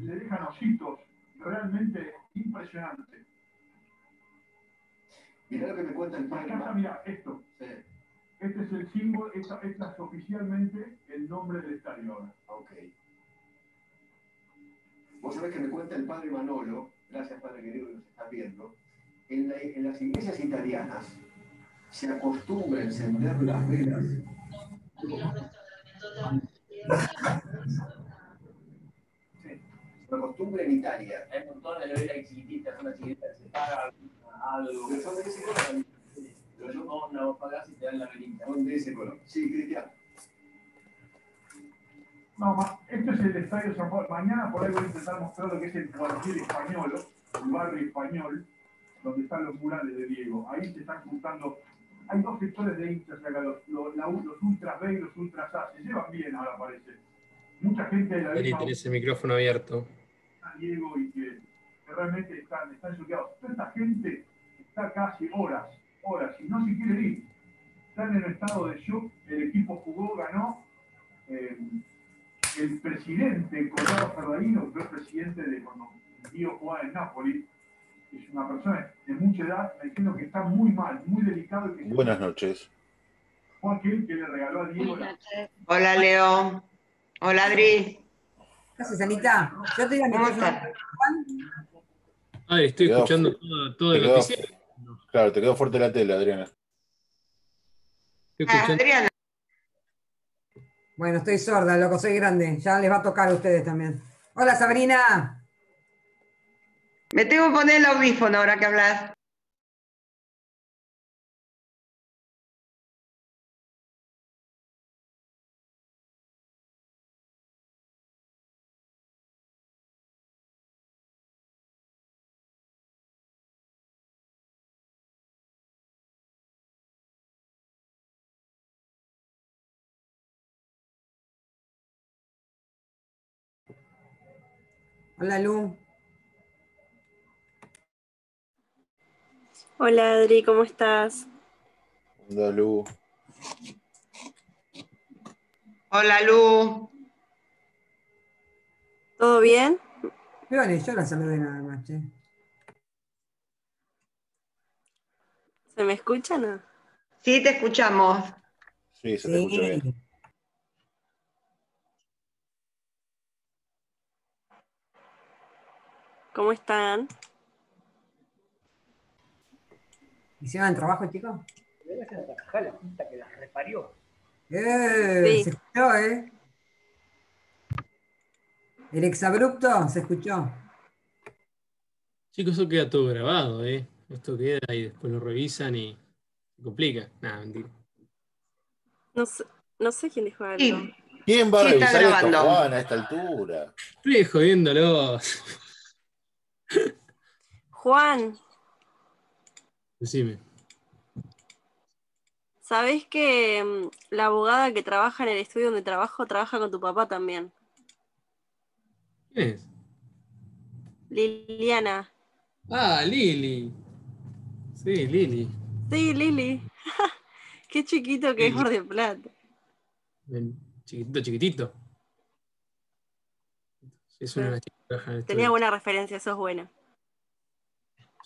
se dejan ositos realmente impresionantes. Mirá lo que me cuenta el padre. Acá está, mira, esto. Sí. Este es el símbolo, esta es oficialmente el nombre del estadio ahora. Ok. Vos sabés que me cuenta el padre Manolo, gracias padre querido que nos estás viendo, en las iglesias italianas se acostumbra a encender las velas. Sí, una costumbre en Italia. Hay montones de velas chiquititas, una chiquita que se paga algo. Pero son de ese color. Pero yo no pagás y te dan la velita. Son de ese color. Sí, Cristian. No, esto es el Estadio San Pablo. Mañana por ahí voy a intentar mostrar lo que es el cuartier español, el barrio español, donde están los murales de Diego. Ahí se están juntando. Hay dos sectores de hinchas acá, los ultras B y los ultras A. Se llevan bien ahora, parece. Mucha gente de la Ahí misma tenés el micrófono abierto. Diego y que realmente están choqueados. Toda esta gente está casi horas, y no se quiere ir. Están en estado de shock. El equipo jugó, ganó. El presidente Corrado Ferraino, que fue presidente de cuando Dio jugaba en Nápoles, es una persona de mucha edad, diciendo que está muy mal, muy delicado. Y que Buenas noches. Fue aquel que le regaló a Diego Hola, Leo. Hola, Adri. ¿Qué haces, Anita? Yo te iba a ¿Cómo meter estás? Ah, estoy escuchando todo el noticiero. Claro, te quedó fuerte la tele, Adriana. Estoy escuchando. Adriana. Bueno, estoy sorda, loco, soy grande. Ya les va a tocar a ustedes también. Hola, Sabrina. Me tengo que poner el audífono ahora que hablas. Hola, Lu. Hola Adri, ¿cómo estás? Hola, Lu. Hola, Lu. ¿Todo bien? Peones, yo la saludé nada más, che. ¿Se me escucha o no? Sí, te escuchamos. Sí, se te escucha bien. ¿Cómo están? ¿Hicieron el trabajo, chicos? Le vas a trabajar la puta que las reparió. Sí. Se escuchó, ¿eh? El exabrupto se escuchó. Chicos, eso queda todo grabado, ¿eh? Esto queda y después lo revisan y se complica. Nada, mentira. No sé quién dijo algo. Sí, ¿Quién va a sí está revisar esto, grabando. Juan, a esta altura? Estoy jodiéndolo. Juan, Decime. ¿sabés que la abogada que trabaja en el estudio donde trabajo trabaja con tu papá también? ¿Quién es? Liliana. Ah, Lili. Sí, Lili. Sí, Lili. Qué chiquito que es Lili. Mar del Plata. Chiquitito, chiquitito. Es una de las chicas que trabaja en el Tenía estudio. buena referencia, sos buena.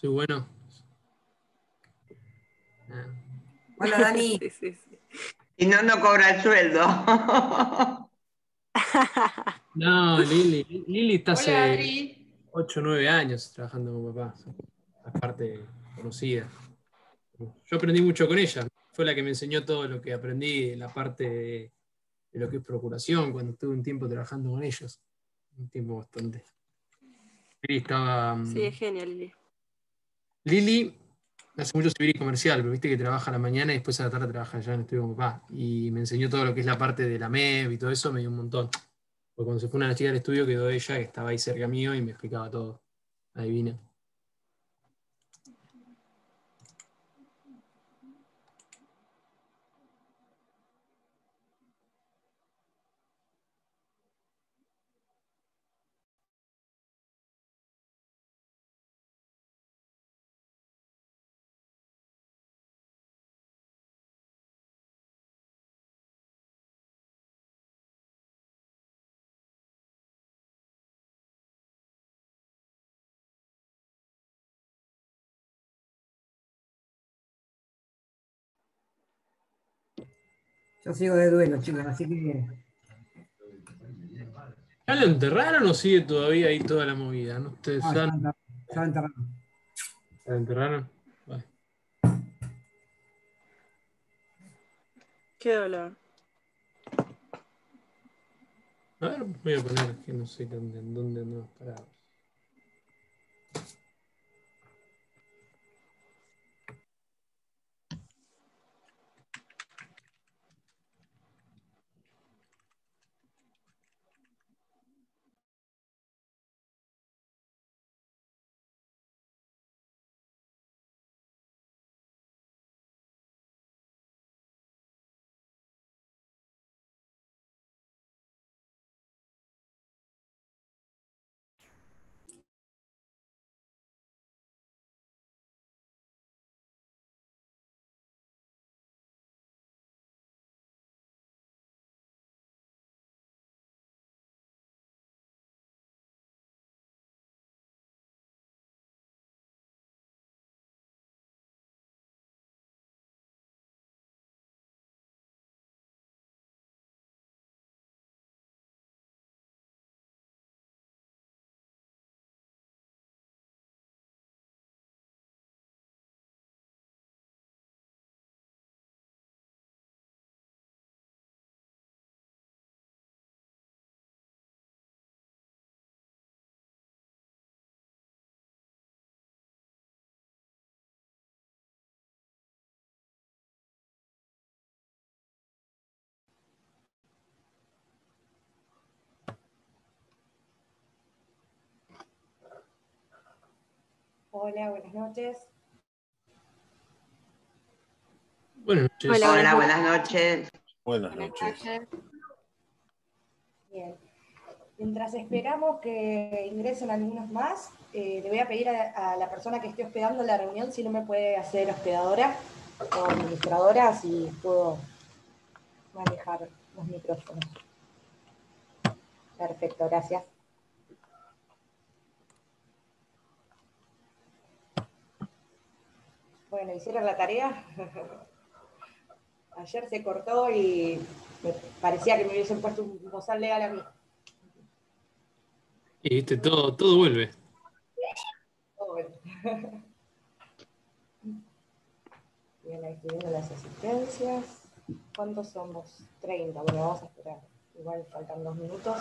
Soy bueno. Hola, Dani. Sí, sí, sí. Y no cobra el sueldo. No, Lili está Hola, hace Adri. 8 o 9 años trabajando con papá. Aparte conocida. Yo aprendí mucho con ella. Fue la que me enseñó todo lo que aprendí en la parte de lo que es procuración, cuando estuve un tiempo trabajando con ellos. Un tiempo bastante. Lili estaba. Sí, es genial, Lili. Lili hace mucho civil y comercial, pero viste que trabaja a la mañana y después a la tarde trabaja allá en el estudio con papá. Y me enseñó todo lo que es la parte de la MEB y todo eso, me dio un montón. Porque cuando se fue una chica del estudio quedó ella, que estaba ahí cerca mío y me explicaba todo. Adivina. Yo sigo de duelo, chicos, así que... ¿Ya lo enterraron o sigue todavía ahí toda la movida? ¿No? ¿Ustedes No, saben? ya lo enterraron. ¿Ya lo enterraron? Bueno. Qué dolor. A ver, voy a poner que no sé en dónde andamos parados. Hola, buenas noches. Buenas noches. Hola, buenas noches. Buenas noches. Bien. Mientras esperamos que ingresen algunos más, le voy a pedir a la persona que esté hospedando la reunión si no me puede hacer hospedadora o administradora, si puedo manejar los micrófonos. Perfecto, gracias. Bueno, ¿hicieron la tarea? Ayer se cortó y me parecía que me hubiesen puesto un bozal legal a mí. Y viste, todo vuelve. Todo bueno. Bien, ahí estoy viendo las asistencias. ¿Cuántos somos? 30. Bueno, vamos a esperar. Igual faltan 2 minutos.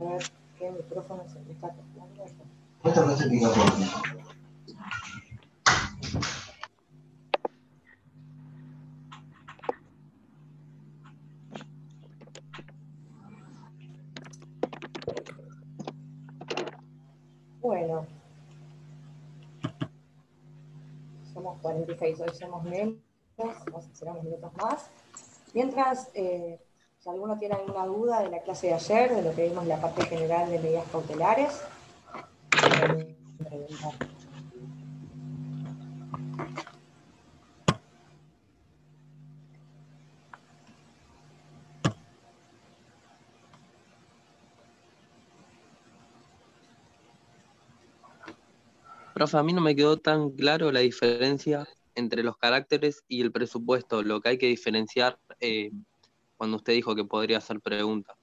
A ver qué micrófono se está tocando. Esta no se pica por mí. Bueno, somos 46, hoy somos menos, vamos a hacer unos minutos más. Mientras, si alguno tiene alguna duda de la clase de ayer, de lo que vimos en la parte general de medidas cautelares, pueden preguntar. Profe, a mí no me quedó tan claro la diferencia entre los caracteres y el presupuesto, lo que hay que diferenciar cuando usted dijo que podría hacer preguntas.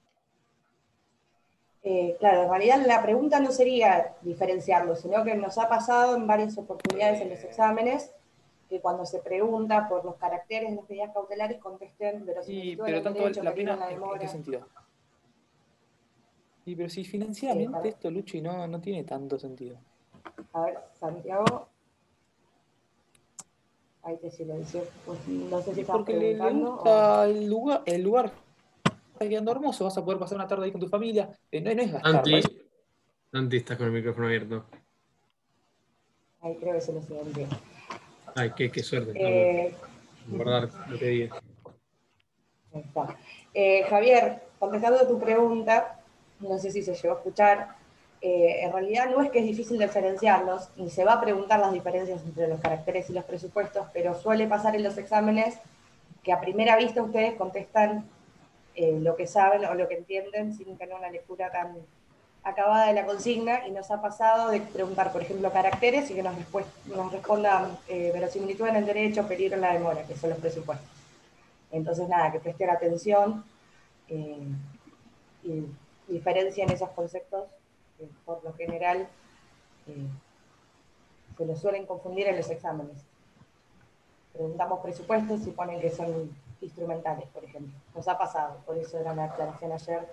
Claro, en realidad la pregunta no sería diferenciarlo, sino que nos ha pasado en varias oportunidades en los exámenes que cuando se pregunta por los caracteres en las medidas cautelares contesten Sí, verosimilitud en pero el tanto derecho, la peligro pena, en la ¿en qué demora. sentido? Sí, pero si financieramente para- esto, Luchi, no tiene tanto sentido. A ver, Santiago. Ahí te silencio. Pues no sé si Y estás porque le preguntando o... gusta el lugar está quedando hermoso, vas a poder pasar una tarde ahí con tu familia. No es gastarla. Santi, estás con el micrófono abierto. Ahí creo que se lo silenció. Ay, qué suerte. Guardar lo que diga. Ahí está. Javier, contestando a tu pregunta, no sé si se llegó a escuchar, en realidad no es que es difícil diferenciarlos, ni se va a preguntar las diferencias entre los caracteres y los presupuestos, pero suele pasar en los exámenes que a primera vista ustedes contestan lo que saben o lo que entienden sin tener una lectura tan acabada de la consigna, y nos ha pasado de preguntar, por ejemplo, caracteres y que nos respondan verosimilitud en el derecho, peligro en la demora, que son los presupuestos. Entonces, nada, que presten atención y diferencien esos conceptos que por lo general se los suelen confundir en los exámenes. Preguntamos presupuestos y ponen que son instrumentales, por ejemplo. Nos ha pasado, por eso era la aclaración ayer,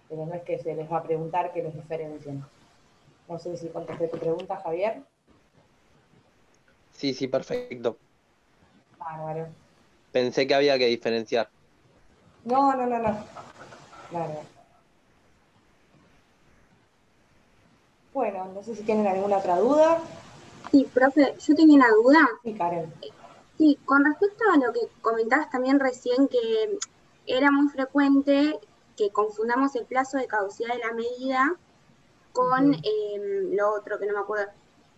pero no es que se les va a preguntar que los diferencien. No sé si contesté tu pregunta, Javier. Sí, perfecto. Bárbaro. Pensé que había que diferenciar. No. Claro. Bueno, no sé si tienen alguna otra duda. Sí, profe, yo tenía una duda. Sí, Karen. Sí, con respecto a lo que comentabas también recién, que era muy frecuente que confundamos el plazo de caducidad de la medida con lo otro, que no me acuerdo,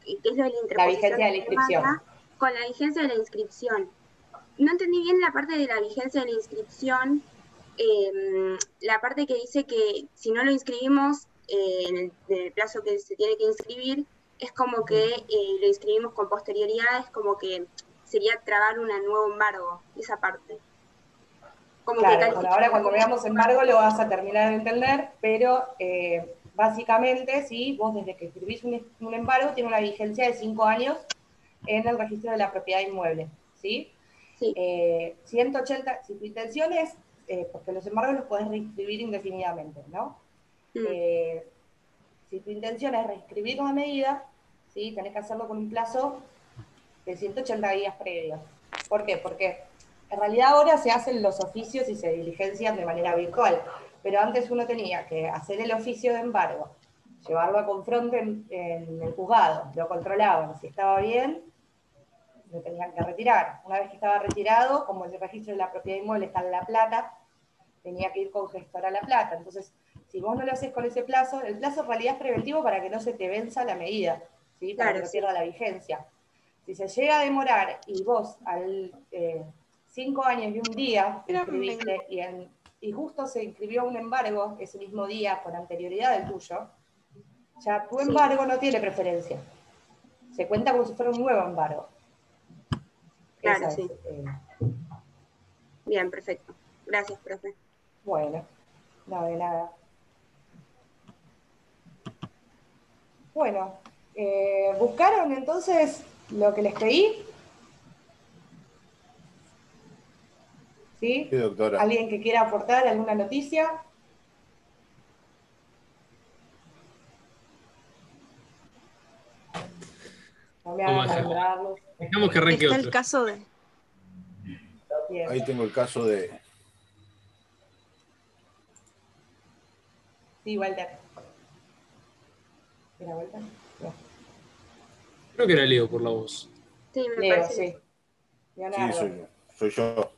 que es lo de la interposición La vigencia de la inscripción. con la vigencia de la inscripción. No entendí bien la parte de la vigencia de la inscripción, la parte que dice que si no lo inscribimos en el plazo que se tiene que inscribir, es como que lo inscribimos con posterioridad, es como que sería trabar un nuevo embargo, esa parte. Como claro, que bueno, ahora cuando veamos embargo lo vas a terminar de entender, pero básicamente, sí, vos desde que escribís un embargo tiene una vigencia de 5 años en el registro de la propiedad inmueble, ¿sí? Sí. 180, si tu intención es, porque los embargos los podés reinscribir indefinidamente, ¿no? Si tu intención es reescribir una medida, ¿sí? Tenés que hacerlo con un plazo de 180 días previos. ¿Por qué? Porque en realidad ahora se hacen los oficios y se diligencian de manera virtual, pero antes uno tenía que hacer el oficio de embargo, llevarlo a confronto en el juzgado, lo controlaban, si estaba bien, lo tenían que retirar. Una vez que estaba retirado, como el registro de la propiedad inmueble está en La Plata, tenía que ir con gestor a La Plata. Entonces, si vos no lo haces con ese plazo, el plazo en realidad es preventivo para que no se te venza la medida, ¿sí? Para que no pierda la vigencia. Si se llega a demorar y vos al 5 años y un día inscribiste y justo se inscribió un embargo ese mismo día con anterioridad del tuyo, ya tu embargo no tiene preferencia. Se cuenta como si fuera un nuevo embargo. Claro, sí. Bien, perfecto. Gracias, profe. Bueno, no, de nada. Bueno, ¿buscaron entonces lo que les pedí? ¿Sí? Sí, doctora. ¿Alguien que quiera aportar alguna noticia? No me hagan nombrarlos. Dejamos que arranque Está otro. el caso de... Bien. Ahí tengo el caso de... Sí, Walter. ¿Era Walter? No. Creo que era Leo por la voz. Sí, me Leo, parece. sí. Leonardo. Sí, soy yo.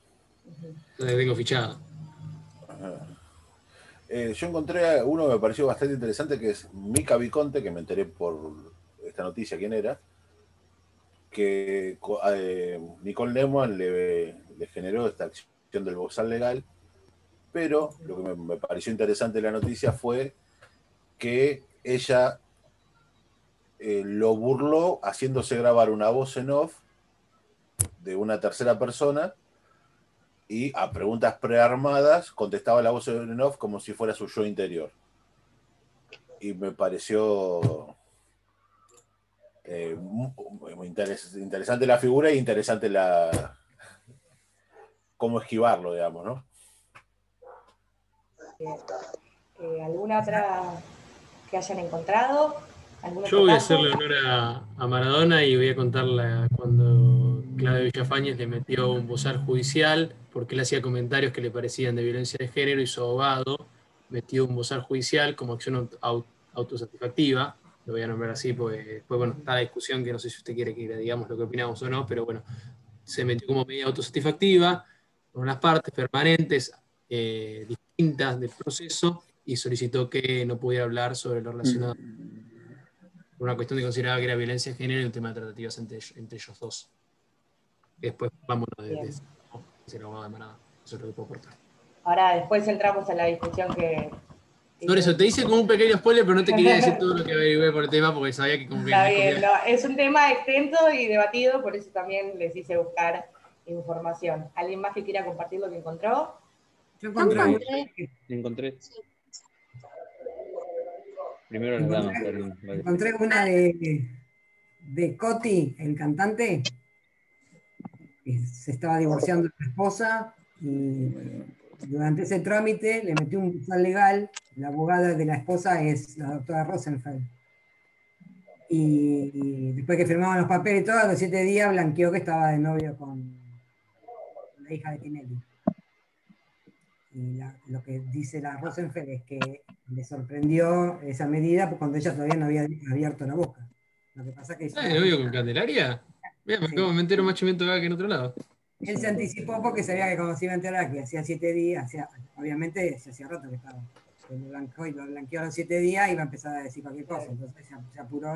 La tengo fichada. Ajá. Yo encontré uno que me pareció bastante interesante, que es Mica Viconte, que me enteré por esta noticia quién era, que Nicole Neumann le generó esta acción del bozal legal, pero lo que me pareció interesante de la noticia fue que ella lo burló haciéndose grabar una voz en off de una tercera persona y a preguntas prearmadas contestaba la voz en off como si fuera su yo interior. Y me pareció muy interesante la figura e interesante cómo esquivarlo, digamos, ¿no? ¿Alguna otra que hayan encontrado? Yo voy a hacerle honor a Maradona y voy a contarla cuando Claudio Villafañez le metió un bozal judicial porque él hacía comentarios que le parecían de violencia de género y su abogado metió un bozal judicial como acción autosatisfactiva. Lo voy a nombrar así porque después, bueno, está la discusión que no sé si usted quiere que le digamos lo que opinamos o no, pero bueno, se metió como medida autosatisfactiva con unas partes permanentes distintas del proceso y solicitó que no pudiera hablar sobre lo relacionado por una cuestión de consideraba que era violencia de género y un tema de tratativas entre ellos dos. Y después vámonos de ser abogado de Maradona. Eso es lo que puedo aportar. Ahora después entramos a la discusión que... Por eso, te hice como un pequeño spoiler, pero no te quería decir todo lo que averigué por el tema, porque sabía que como que... Está bien, no, es un tema extenso y debatido, por eso también les hice buscar información. ¿Alguien más que quiera compartir lo que encontró? Yo encontré. Encontré. Primero las damas. Encontré una de Coti, el cantante, que se estaba divorciando de la esposa y durante ese trámite le metió un buzón legal. La abogada de la esposa es la doctora Rosenfeld. Y después que firmaban los papeles y todo, a los 7 días blanqueó que estaba de novio con la hija de Tinelli. Y lo que dice la Rosenfeld es que le sorprendió esa medida cuando ella todavía no había abierto la boca. Lo que pasa que... ¿Estás de novio con Candelaria? Mira, me entero más chimento acá que en otro lado. Él se anticipó porque sabía que cuando se iba a enterar que hacía 7 días, obviamente se hacía rato que estaba, que lo blanqueó a los 7 días y iba a empezar a decir cualquier cosa, entonces se apuró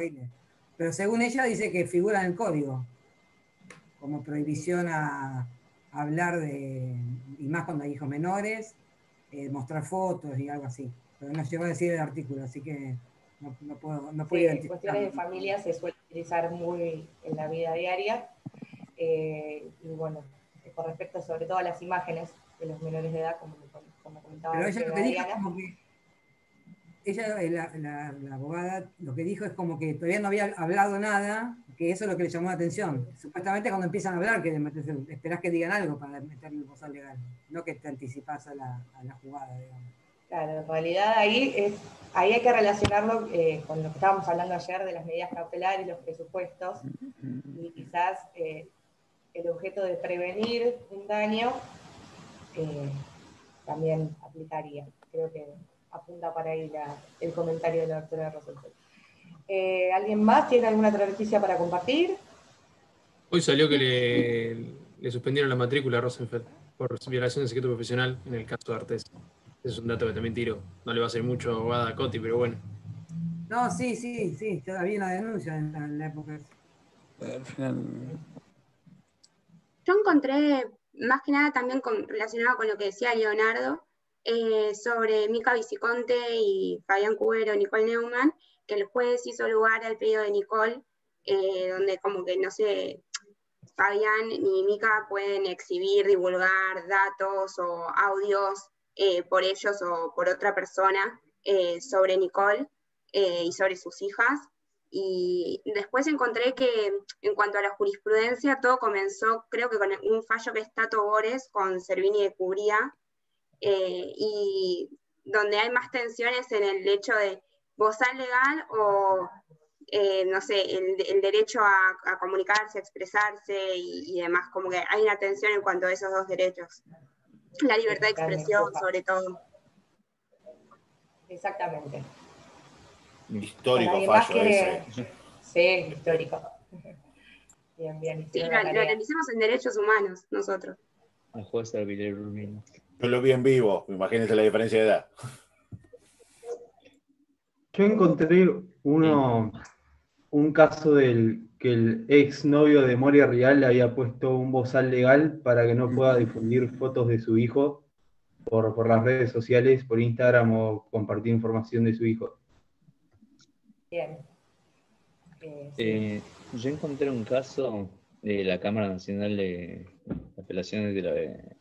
pero según ella dice que figura en el código, como prohibición a hablar de, y más cuando hay hijos menores, mostrar fotos y algo así, pero no llegó a decir el artículo, así que no puedo identificar. Cuestiones de familia se suele utilizar muy en la vida diaria. Y bueno, con respecto sobre todo a las imágenes de los menores de edad, como comentaba. Pero ella lo que dijo es como que ella, la abogada, lo que dijo es como que todavía no había hablado nada, que eso es lo que le llamó la atención. Supuestamente cuando empiezan a hablar, que esperás que digan algo para meterle un bozal legal, no que te anticipás a la jugada, digamos. Claro, en realidad ahí hay que relacionarlo con lo que estábamos hablando ayer de las medidas cautelares y los presupuestos, y quizás el objeto de prevenir un daño también aplicaría. Creo que apunta para ahí el comentario de la doctora Rosenfeld. ¿Alguien más tiene alguna otra noticia para compartir? Hoy salió que le suspendieron la matrícula a Rosenfeld por violación de secreto profesional en el caso de Artés. Ese es un dato que también tiro. No le va a hacer mucho abogada a Coti, pero bueno. No, sí, ya había una denuncia en la época. Al final... Yo encontré, más que nada también relacionado con lo que decía Leonardo, sobre Mica Viciconte y Fabián Cubero, Nicole Neumann, que el juez hizo lugar al pedido de Nicole, donde como que no sé, Fabián ni Mica pueden exhibir, divulgar datos o audios por ellos o por otra persona sobre Nicole y sobre sus hijas. Y después encontré que en cuanto a la jurisprudencia, todo comenzó creo que con un fallo que es Tato Bores con Servini de Cubría, y donde hay más tensiones en el hecho de bozal legal o no sé, el derecho a comunicarse, a expresarse y demás, como que hay una tensión en cuanto a esos dos derechos. La libertad de expresión, sobre todo. Exactamente. Histórico fallo ese. Sí, histórico. Bien. Sí, lo analicemos en derechos humanos, nosotros. La jueza de Villar Urbino. Yo lo vi en vivo, imagínense la diferencia de edad. Yo encontré un caso que el ex novio de Moria Real le había puesto un bozal legal para que no pueda difundir fotos de su hijo por las redes sociales, por Instagram o compartir información de su hijo. Bien. Yo encontré un caso de la Cámara Nacional de Apelaciones de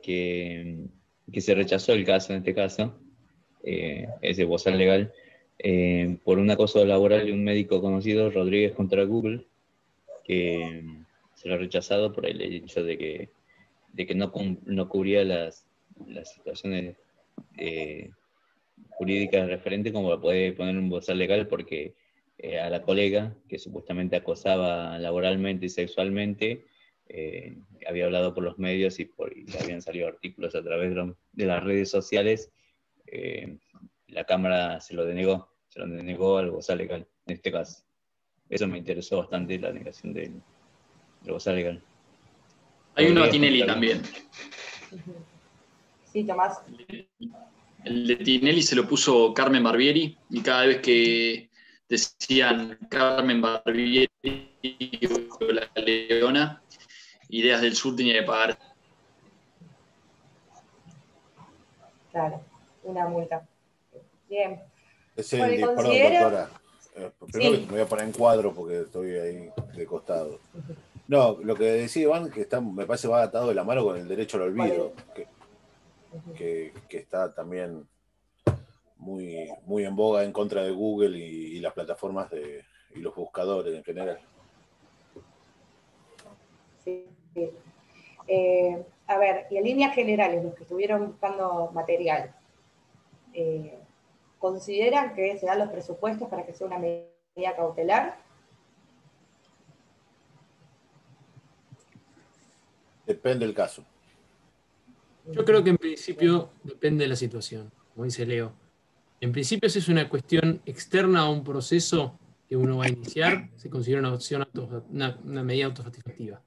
que se rechazó el caso, en este caso, ese bozal legal, por un acoso laboral de un médico conocido, Rodríguez contra Google, que se lo ha rechazado por el hecho de que no cubría las situaciones jurídicas referentes, como lo puede poner un bozal legal, porque a la colega que supuestamente acosaba laboralmente y sexualmente había hablado por los medios y habían salido artículos a través de las redes sociales. La Cámara se lo denegó al bozal legal en este caso. Eso me interesó bastante, la negación del bozal legal. Hay uno a Tinelli también. Sí, Tomás. El de Tinelli se lo puso Carmen Barbieri, y cada vez que decían Carmen Barbieri o la Leona, Ideas del Sur tenía que pagar. Claro, una multa. Bien. Es Bueno, el, perdón, ¿considera? doctora. Primero Sí. me voy a poner en cuadro porque estoy ahí de costado. No, lo que decía Iván, que me parece va atado de la mano con el derecho al olvido, que está también muy, muy en boga en contra de Google y las plataformas y los buscadores en general. Sí. A ver, y en líneas generales, los que estuvieron buscando material, ¿consideran que se dan los presupuestos para que sea una medida cautelar? Depende del caso. Yo creo que en principio depende de la situación, como dice Leo. En principio, si es una cuestión externa a un proceso que uno va a iniciar, se considera una opción una medida autosatisfactiva.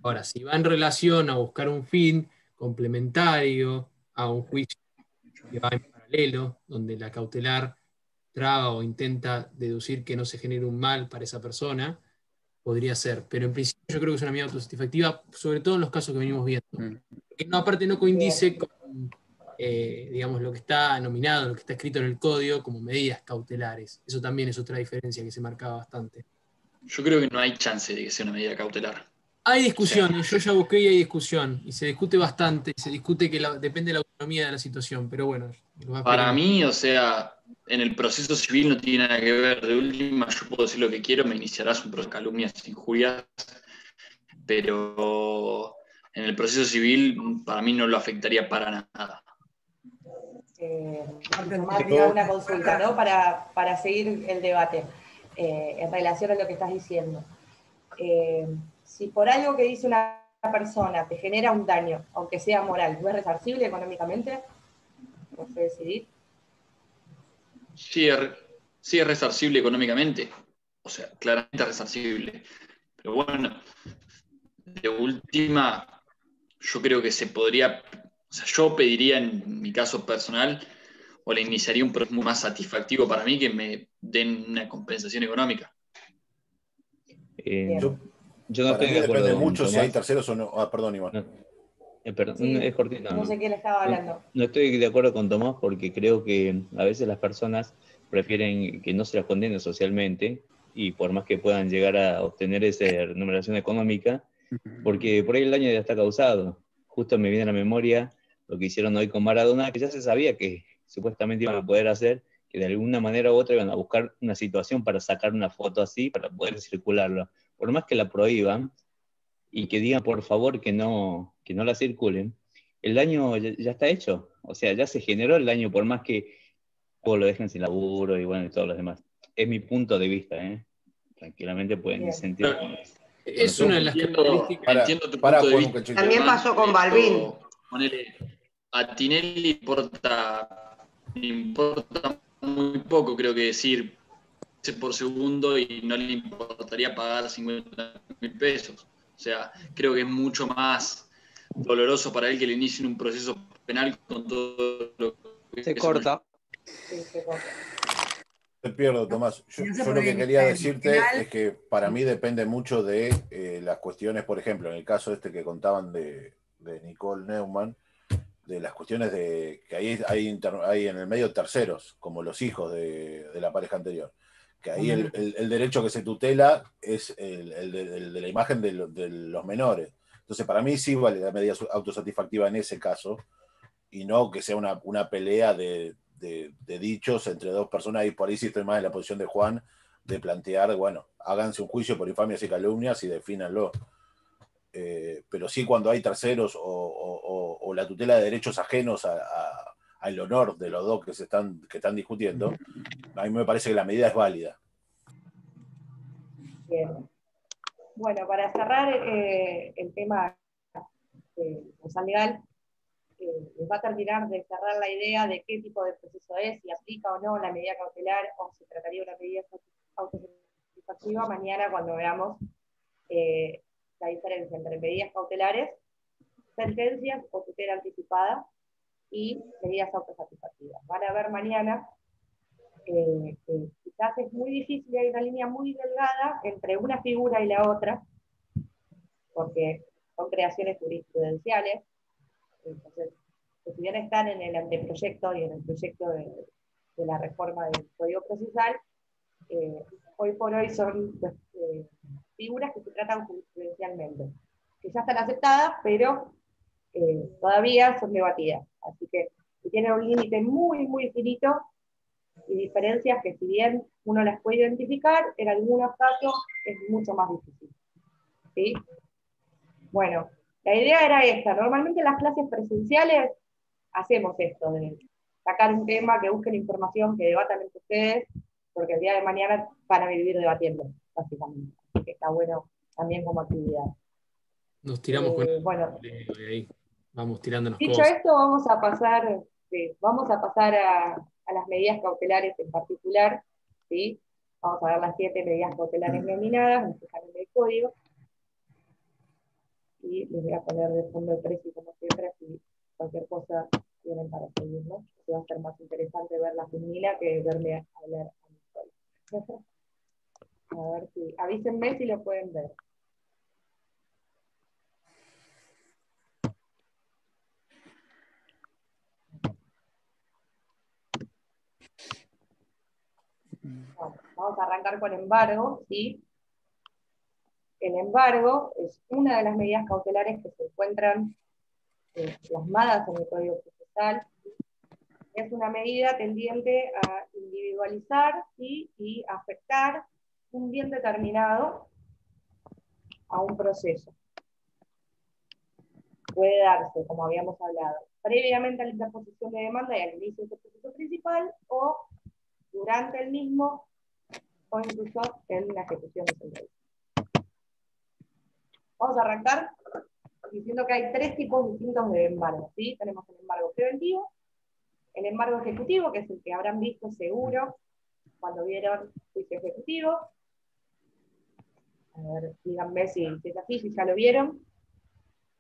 Ahora, si va en relación a buscar un fin complementario a un juicio que va en paralelo, donde la cautelar traba o intenta deducir que no se genere un mal para esa persona, podría ser. Pero en principio yo creo que es una medida autosatisfactiva, sobre todo en los casos que venimos viendo. Porque no, aparte no coincide con digamos, lo que está nominado, lo que está escrito en el código como medidas cautelares. Eso también es otra diferencia que se marcaba bastante. Yo creo que no hay chance de que sea una medida cautelar. Hay discusiones, yo ya busqué y hay discusión, y se discute bastante, se discute que depende de la autonomía de la situación, pero bueno. Para mí, o sea, en el proceso civil no tiene nada que ver. De última, yo puedo decir lo que quiero, me iniciarás un proceso de calumnias, injurias, pero en el proceso civil para mí no lo afectaría para nada. Tomás, una consulta, ¿no? Para seguir el debate en relación a lo que estás diciendo. Si por algo que dice una persona te genera un daño, aunque sea moral, ¿no es resarcible económicamente? ¿No sé decidir? Sí es resarcible económicamente, o sea, claramente es resarcible. Pero bueno, de última, yo creo que se podría, o sea, yo pediría en mi caso personal, o le iniciaría un proceso más satisfactivo para mí, que me den una compensación económica. Yo no Para estoy mí de acuerdo depende con mucho si Tomás. hay terceros o no. Perdón, Iván. Perdón, Sí, es cortito. no sé quién estaba hablando. No estoy de acuerdo con Tomás porque creo que a veces las personas prefieren que no se las condene socialmente y por más que puedan llegar a obtener esa remuneración económica, porque por ahí el daño ya está causado. Justo me viene a la memoria lo que hicieron hoy con Maradona, que ya se sabía que supuestamente iban a poder hacer, que de alguna manera u otra iban a buscar una situación para sacar una foto así, para poder circularlo. Por más que la prohíban y que digan por favor que no la circulen, el daño ya está hecho. O sea, ya se generó el daño, por más que lo dejen sin laburo y bueno, y todos los demás. Es mi punto de vista, ¿eh? Tranquilamente pueden disentir. Es una de las características. Entiendo tu punto de vista. También pasó con Balvin. Ponele, a Tinelli le importa muy poco, creo que decir por segundo, y no le importaría pagar 50.000 pesos. O sea, creo que es mucho más doloroso para él que le inicien un proceso penal con todo lo que se corta. Sí, se corta. Te pierdo, Tomás. Yo lo que quería decirte es que para mí depende mucho de las cuestiones, por ejemplo, en el caso este que contaban de Nicole Neumann, de las cuestiones de que hay en el medio terceros, como los hijos de la pareja anterior, Que ahí el derecho que se tutela es el de la imagen de los menores. Entonces, para mí sí vale la medida autosatisfactiva en ese caso, y no que sea una pelea de dichos entre dos personas, y por ahí sí estoy más en la posición de Juan, de plantear, bueno, háganse un juicio por infamias y calumnias y defínanlo. Pero sí cuando hay terceros o la tutela de derechos ajenos al honor de los dos que están discutiendo, a mí me parece que la medida es válida. Bien. Bueno, para cerrar el tema causal legal, les va a terminar de cerrar la idea de qué tipo de proceso es, si aplica o no la medida cautelar, o se trataría de una medida autosatisfactiva mañana cuando veamos la diferencia entre medidas cautelares, sentencias o tutela anticipada y medidas autosatisfactivas. Van a ver mañana que quizás es muy difícil, hay una línea muy delgada entre una figura y la otra, porque son creaciones jurisprudenciales. Entonces, si bien están en el anteproyecto y en el proyecto de la reforma del Código Procesal, hoy por hoy son figuras que se tratan jurisprudencialmente, que ya están aceptadas, pero todavía son debatidas. Así que tienen un límite muy, muy finito, y diferencias que si bien uno las puede identificar, en algunos casos es mucho más difícil. ¿Sí? Bueno, la idea era esta. Normalmente en las clases presenciales hacemos esto, de sacar un tema, que busquen información, que debatan entre ustedes, porque el día de mañana van a vivir debatiendo, básicamente. Así que está bueno también como actividad. Nos tiramos con bueno, y ahí vamos tirándonos dicho cosas. esto, vamos a pasar a las medidas cautelares en particular, ¿sí? Vamos a ver las 7 medidas cautelares nominadas, que están en el código, y les voy a poner de fondo el precio como siempre, si cualquier cosa tienen para seguir, ¿no? Que va a ser más interesante ver la Junila que verme hablar a mi sola. A ver si, avísenme si lo pueden ver. Bueno, vamos a arrancar con embargo, ¿sí? El embargo es una de las medidas cautelares que se encuentran plasmadas en el Código Procesal. Es una medida tendiente a individualizar, ¿sí? Y afectar un bien determinado a un proceso. Puede darse, como habíamos hablado, previamente a la interposición de demanda y al inicio del proceso principal, o durante el mismo, o incluso en la ejecución de sentencia. Vamos a arrancar diciendo que hay 3 tipos distintos de embargo, ¿sí? Tenemos el embargo preventivo, el embargo ejecutivo, que es el que habrán visto seguro cuando vieron juicio ejecutivo. A ver, díganme si es así, si ya lo vieron.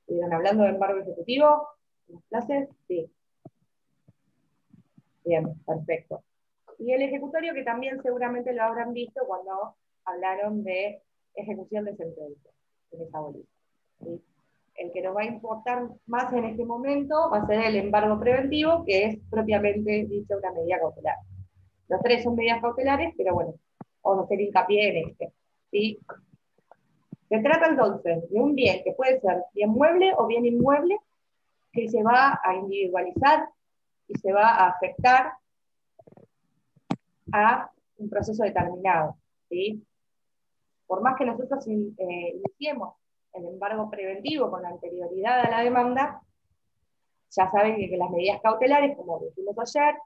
¿Están hablando de embargo ejecutivo en las clases? Sí. Bien, perfecto. Y el ejecutorio, que también seguramente lo habrán visto cuando hablaron de ejecución de sentencia, en esa bolita, ¿sí? El que nos va a importar más en este momento va a ser el embargo preventivo, que es propiamente dicho una medida cautelar. Los 3 son medidas cautelares, pero bueno, vamos a hacer hincapié en este, ¿sí? Se trata entonces de un bien que puede ser bien mueble o bien inmueble, que se va a individualizar y se va a afectar a un proceso determinado, ¿sí? Por más que nosotros iniciemos el embargo preventivo con anterioridad a la demanda, ya saben que las medidas cautelares, como dijimos ayer,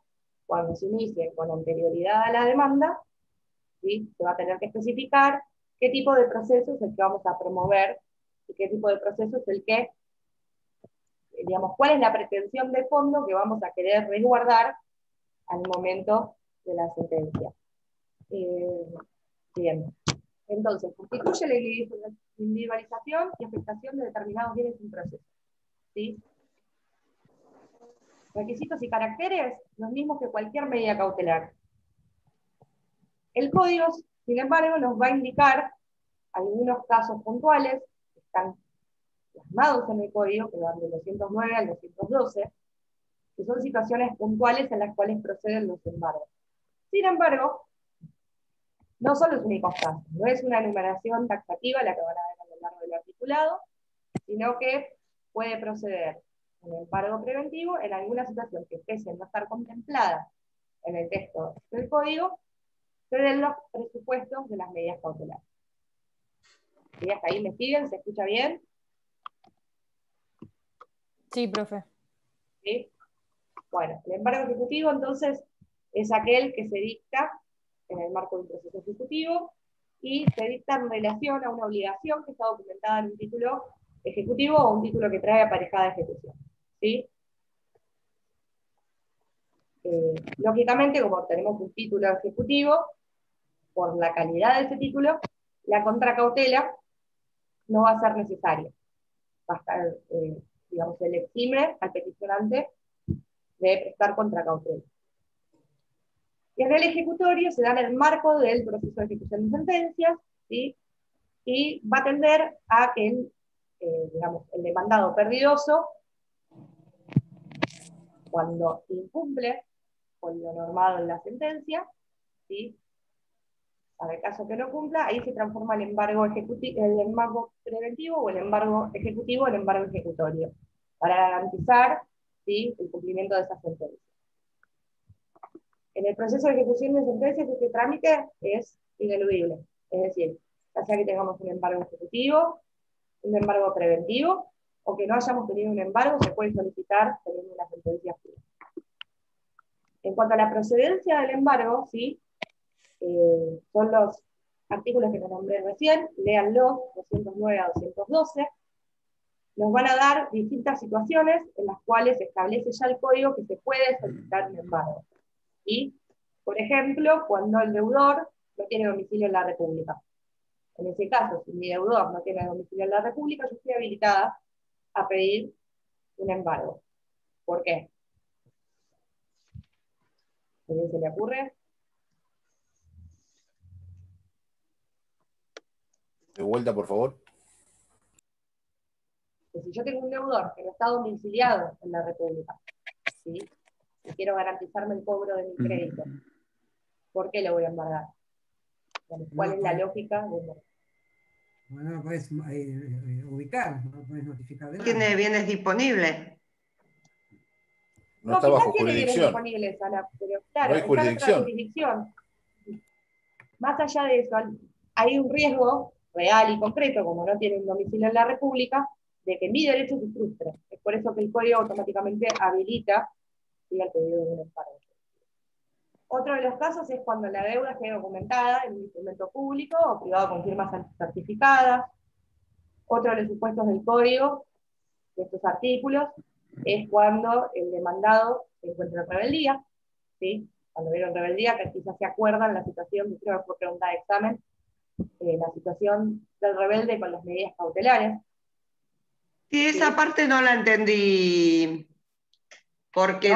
cuando se inicien con anterioridad a la demanda, ¿sí? Se va a tener que especificar qué tipo de proceso es el que vamos a promover y qué tipo de proceso es el que, digamos, cuál es la pretensión de fondo que vamos a querer resguardar al momento de la sentencia. Bien. Entonces, constituye la individualización y afectación de determinados bienes en proceso, ¿sí? Requisitos y caracteres, los mismos que cualquier medida cautelar. El código, sin embargo, nos va a indicar algunos casos puntuales que están plasmados en el código, que van del 209 al 212, que son situaciones puntuales en las cuales proceden los embargos. Sin embargo, no son los únicos casos, no es una enumeración taxativa la que van a ver a lo largo del articulado, sino que puede proceder un embargo preventivo en alguna situación que pese no estar contemplada en el texto del código, pero en los presupuestos de las medidas cautelares. ¿Sí? ¿Hasta ahí me siguen? ¿Se escucha bien? Sí, profe. ¿Sí? Bueno, el embargo ejecutivo entonces es aquel que se dicta en el marco de un proceso ejecutivo y se dicta en relación a una obligación que está documentada en un título ejecutivo o un título que trae aparejada ejecución. ¿Sí? Lógicamente, como tenemos un título ejecutivo, por la calidad de ese título, la contracautela no va a ser necesaria. Va a estar, digamos, se le exime al peticionante de prestar contracautela. Y en el ejecutorio se da en el marco del proceso de ejecución de sentencias, ¿sí? Y va a tender a que digamos, el demandado perdidoso, cuando incumple con lo normado en la sentencia, ¿sí? Para el caso que no cumpla, ahí se transforma el embargo preventivo o el embargo ejecutivo en embargo ejecutorio, para garantizar, ¿sí?, el cumplimiento de esa sentencia. En el proceso de ejecución de sentencias, este trámite es ineludible. Es decir, ya sea que tengamos un embargo ejecutivo, un embargo preventivo, o que no hayamos tenido un embargo, se puede solicitar teniendo una sentencia firme. En cuanto a la procedencia del embargo, ¿sí?, son los artículos que nos nombré recién, léanlos, 209 a 212, nos van a dar distintas situaciones en las cuales se establece ya el código que se puede solicitar un embargo. ¿Sí? Por ejemplo, cuando el deudor no tiene domicilio en la República. En ese caso, si mi deudor no tiene domicilio en la República, yo estoy habilitada a pedir un embargo. ¿Por qué? ¿A quién se le ocurre? De vuelta, por favor. Que si yo tengo un deudor que no está domiciliado en la República, ¿sí?, y quiero garantizarme el cobro de mi crédito, ¿por qué lo voy a embargar? ¿Cuál es la lógica de embargar? No lo puedes ubicar, no lo puedes notificar de nada. Tiene bienes disponibles. No está bajo quizás tiene bienes jurisdicción. disponibles, Ana, pero No claro, hay está en otra jurisdicción. jurisdicción. Más allá de eso, hay un riesgo real y concreto, como no tiene un domicilio en la República, de que mi derecho se frustre. Es por eso que el código automáticamente habilita, ¿sí?, el pedido de un embargo. Otro de los casos es cuando la deuda esté documentada en un instrumento público o privado con firmas certificadas. Otro de los supuestos del código, de estos artículos, es cuando el demandado se encuentra en rebeldía, ¿sí? Cuando vieron rebeldía, que quizás se acuerdan la situación, que creo que fue pregunta de examen, la situación del rebelde con las medidas cautelares. Sí, esa parte no la entendí, porque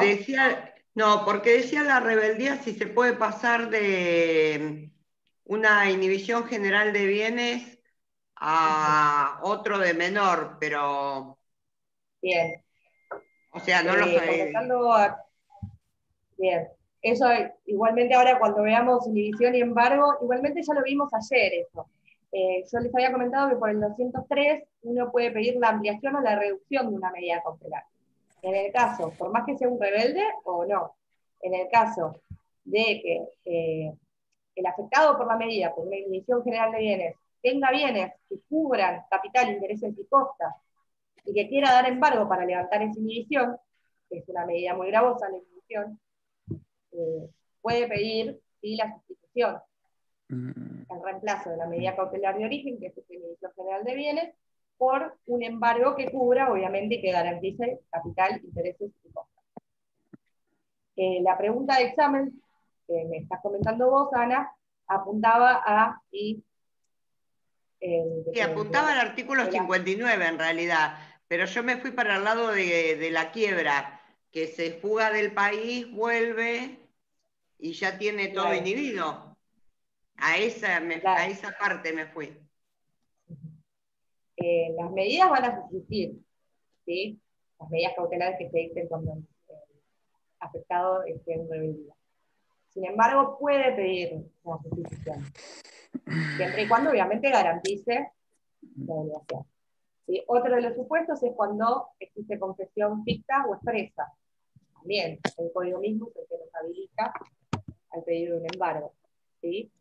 ¿No? porque decía la rebeldía si se puede pasar de una inhibición general de bienes a otro de menor, pero... Bien. O sea, no lo sé. Bien. Eso igualmente ahora cuando veamos inhibición y embargo, igualmente ya lo vimos ayer eso. Yo les había comentado que por el 203 uno puede pedir la ampliación o la reducción de una medida cautelar. En el caso, por más que sea un rebelde o no, en el caso de que el afectado por la medida, por una inhibición general de bienes, tenga bienes que cubran capital, intereses y costas, y que quiera dar embargo para levantar esa inhibición, que es una medida muy gravosa la inhibición, puede pedir, ¿sí?, la sustitución, el reemplazo de la medida cautelar de origen, que es esta inhibición general de bienes, por un embargo que cubra, obviamente, y que garantice capital, intereses y costas. La pregunta de examen, que me estás comentando vos, Ana, apuntaba a... Sí, apuntaba al artículo 59 en realidad, pero yo me fui para el lado de la quiebra, que se fuga del país, vuelve y ya tiene todo inhibido. A esa parte me fui. Las medidas van a subsistir, ¿sí? Las medidas cautelares que se dicten cuando el afectado esté en rebeldía. Sin embargo, puede pedir una sustitución, siempre y cuando obviamente garantice la obligación. ¿Sí? Otro de los supuestos es cuando existe confesión ficta o expresa. También, el código mismo es el que nos habilita al pedir un embargo. ¿Sí?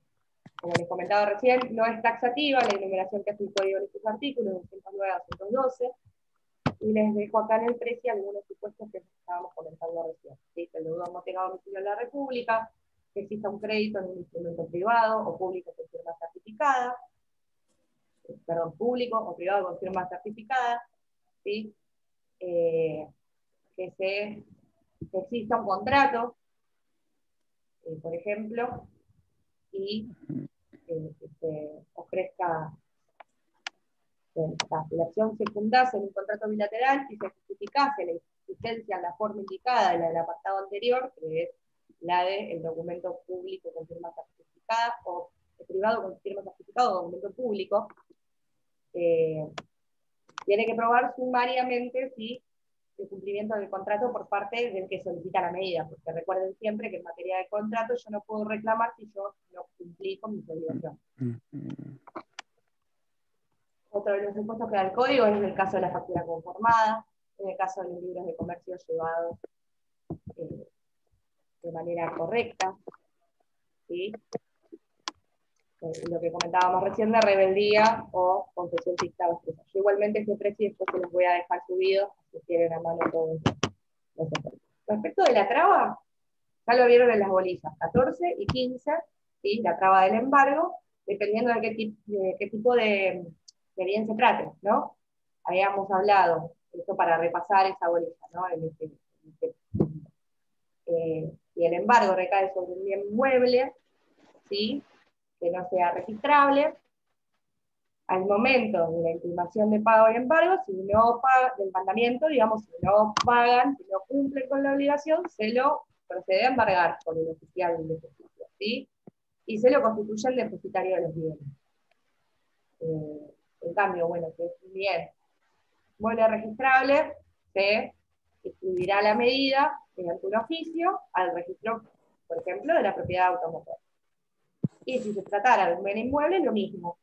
Como les comentaba recién, no es taxativa la enumeración que hace el código en estos artículos, 209 a 212, y les dejo acá en el precio algunos supuestos que estábamos comentando recién. ¿Sí? Que el deudor no tenga domicilio en la República, que exista un crédito en un instrumento privado o público con firma certificada, público o privado con firma certificada, ¿sí? Que exista un contrato, por ejemplo, y que se ofrezca, la acción se fundase en un contrato bilateral y se justificase la existencia en la forma indicada, la del apartado anterior, que es la del documento público con firma certificada, o privado con firma certificada o documento público, tiene que probar sumariamente si el cumplimiento del contrato por parte del que solicita la medida, porque recuerden siempre que en materia de contrato yo no puedo reclamar si yo no cumplí con mis obligaciones. Otro de los supuestos que da el código es el caso de la factura conformada, en el caso de los libros de comercio llevados de manera correcta, ¿sí? Lo que comentábamos recién de rebeldía o confesión ficta o expresa. Yo igualmente este precio después se los voy a dejar subido, si quieren a mano todos los efectos. Respecto de la traba, ya lo vieron en las bolillas, 14 y 15, ¿sí? La traba del embargo, dependiendo de qué tipo de bien se trate, ¿no? Habíamos hablado, esto para repasar esa bolilla, ¿no? Si el embargo recae sobre un bien mueble, ¿sí? Que no sea registrable, al momento de la intimación de pago y embargo, si no pagan, del mandamiento, digamos, si no pagan, si no cumplen con la obligación, se lo procede a embargar por el oficial de justicia, ¿sí? Y se lo constituye el depositario de los bienes. En cambio, bueno, que es un bien mueble registrable, se escribirá la medida mediante un oficio al registro, por ejemplo, de la propiedad automotora. Y si se tratara de un bien inmueble, lo mismo.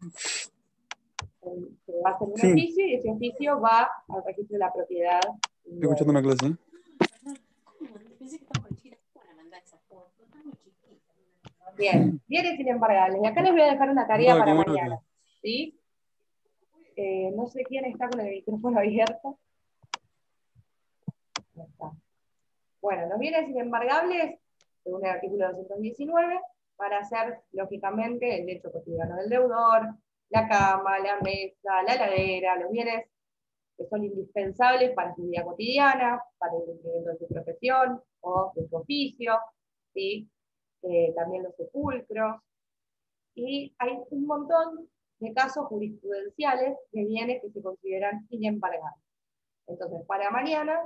Se va a hacer un oficio y ese oficio va al registro de la propiedad Estoy escuchando una clase. Bien, bienes sin embargables. Y acá les voy a dejar una tarea No, para qué bueno mañana. ¿Sí? No sé quién está con el micrófono abierto. No está. Bueno, los bienes sin embargables, según el artículo 219, para hacer, lógicamente, el hecho cotidiano del deudor, la cama, la mesa, la heladera, los bienes que son indispensables para su vida cotidiana, para el cumplimiento de su profesión o de su oficio, ¿sí? También los sepulcros, y hay un montón de casos jurisprudenciales de bienes que se consideran inembargables. Entonces, para mañana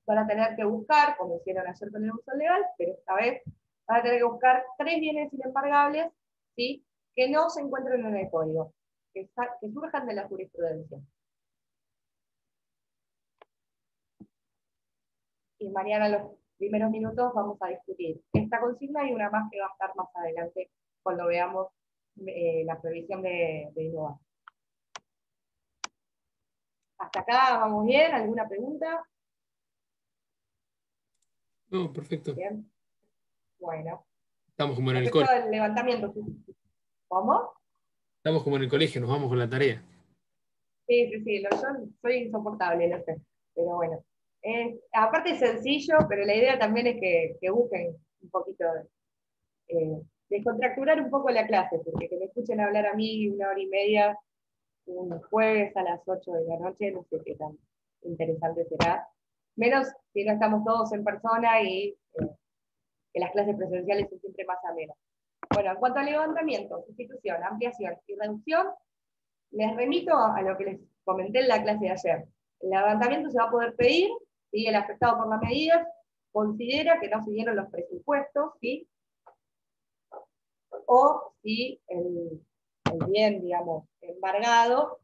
van a tener que buscar, como hicieron ayer con el uso legal, pero esta vez van a tener que buscar 3 bienes inembargables, ¿sí? Que no se encuentren en el código, que surjan de la jurisprudencia. Y mañana, en los primeros minutos, vamos a discutir esta consigna y una más que va a estar más adelante cuando veamos la previsión de innovar. ¿Hasta acá vamos bien? ¿Alguna pregunta? No, perfecto. Bien. Bueno. Estamos como en el Respecto colegio. al levantamiento. ¿Cómo? Estamos como en el colegio, nos vamos con la tarea. Sí, yo soy insoportable, lo sé. Pero bueno. Aparte es sencillo, pero la idea también es que busquen un poquito descontracturar un poco la clase, porque que me escuchen hablar a mí 1 hora y media un jueves a las 8 de la noche, no sé qué tan interesante será. Menos si no estamos todos en persona y que las clases presenciales son siempre más amenas. Bueno, en cuanto al levantamiento, sustitución, ampliación y reducción, les remito a lo que les comenté en la clase de ayer. El levantamiento se va a poder pedir si el afectado por la medida considera que no siguieron los presupuestos, ¿sí? O si el bien, digamos, embargado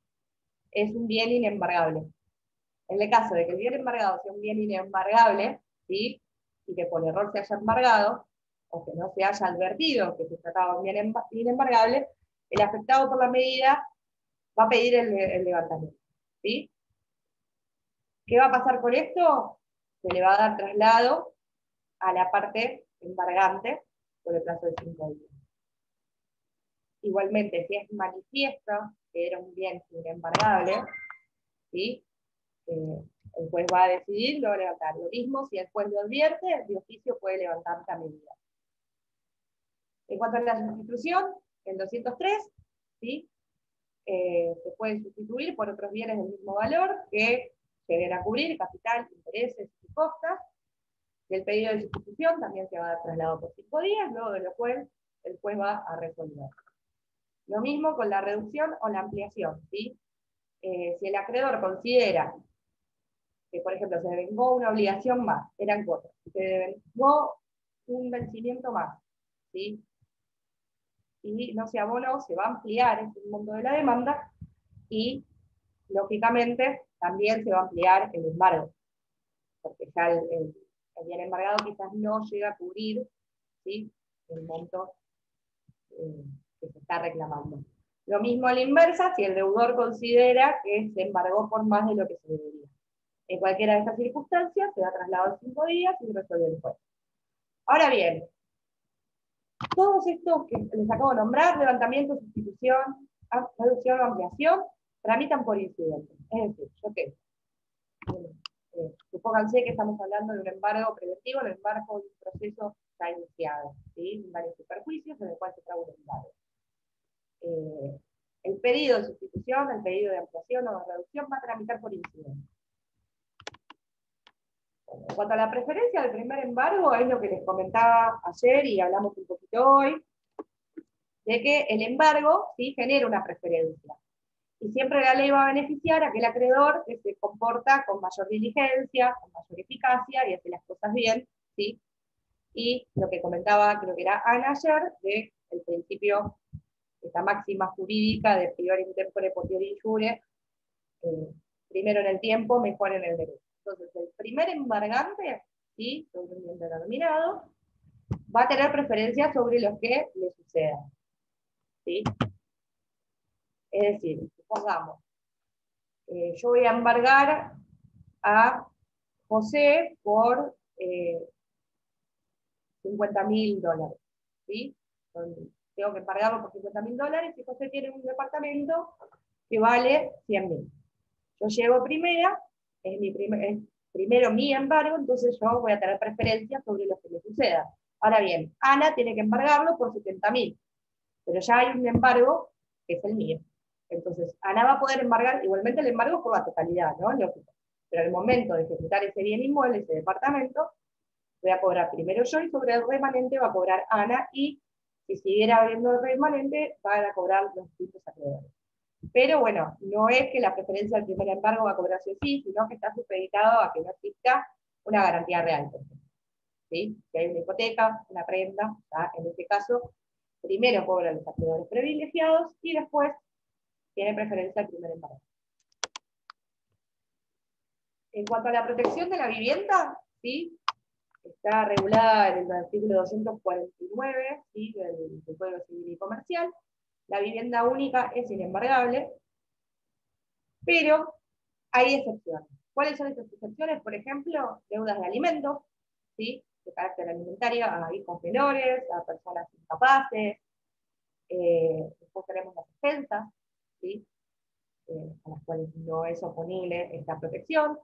es un bien inembargable. En el caso de que el bien embargado sea un bien inembargable, ¿sí? Y que por error se haya embargado, o que no se haya advertido que se trataba de un bien embargable, el afectado por la medida va a pedir el levantamiento. ¿Sí? ¿Qué va a pasar con esto? Se le va a dar traslado a la parte embargante por el plazo de 5 días. Igualmente, si es manifiesto que era un bien inembargable, ¿sí? El juez va a decidir, lo va a levantar. Lo mismo, si el juez lo advierte, de oficio puede levantar la medida. En cuanto a la sustitución, el 203, ¿sí? Se puede sustituir por otros bienes del mismo valor que lleguen a cubrir capital, intereses y costas. El pedido de sustitución también se va a dar traslado por 5 días, luego de lo cual el juez va a resolver. Lo mismo con la reducción o la ampliación, ¿sí? Si el acreedor considera que, por ejemplo, se devengó una obligación más, eran 4, se devengó un vencimiento más, ¿sí? Y no se abonó, se va a ampliar ese monto de la demanda, y, lógicamente, también se va a ampliar el embargo, porque ya el bien embargado quizás no llega a cubrir, ¿sí? El monto que se está reclamando. Lo mismo a la inversa, si el deudor considera que se embargó por más de lo que se debería. En cualquiera de estas circunstancias, se da traslado en 5 días y resuelve el juez. Ahora bien, todos estos que les acabo de nombrar, levantamiento, sustitución, reducción o ampliación, tramitan por incidente. Es decir, yo qué. Supónganse que estamos hablando de un embargo preventivo, el embargo de un proceso ya iniciado, ¿sí? Varios superjuicios en el cual se trae un embargo. El pedido de sustitución, el pedido de ampliación o de reducción va a tramitar por incidente. En cuanto a la preferencia del primer embargo, es lo que les comentaba ayer y hablamos un poquito hoy, de que el embargo, ¿sí?, genera una preferencia. Y siempre la ley va a beneficiar a aquel acreedor que se comporta con mayor diligencia, con mayor eficacia y hace las cosas bien, ¿sí? Y lo que comentaba, creo que era Ana ayer, de el principio, esta máxima jurídica de prior intempore potiori injure, primero en el tiempo, mejor en el derecho. Entonces, el primer embargante, ¿sí?, sobre un bien determinado, va a tener preferencia sobre los que le sucedan, ¿sí? Es decir, supongamos, yo voy a embargar a José por $50.000, ¿sí? Tengo que embargarlo por $50.000 y José tiene un departamento que vale 100.000. Yo llevo primera, es primero mi embargo, entonces yo voy a tener preferencia sobre lo que me suceda. Ahora bien, Ana tiene que embargarlo por 70.000, pero ya hay un embargo que es el mío. Entonces, Ana va a poder embargar, igualmente el embargo por la totalidad, ¿no? Lógico. Pero al momento de ejecutar ese bien inmueble, ese departamento, voy a cobrar primero yo y sobre el remanente va a cobrar Ana, y si siguiera abriendo el remanente, van a cobrar los distintos acreedores. Pero bueno, no es que la preferencia del primer embargo va a cobrar sí o sí, sino que está supeditado a que no exista una garantía real, por ejemplo, ¿sí? Si hay una hipoteca, una prenda, ¿tá? En este caso, primero cobran los acreedores privilegiados y después tiene preferencia el primer embargo. En cuanto a la protección de la vivienda, ¿sí?, está regulada en el artículo 249, ¿sí?, del Código Civil y Comercial. La vivienda única es inembargable, pero hay excepciones. ¿Cuáles son estas excepciones? Por ejemplo, deudas de alimentos, ¿sí?, de carácter alimentario a hijos menores, a personas incapaces. Después tenemos las expensas, ¿sí?, a las cuales no es oponible esta protección.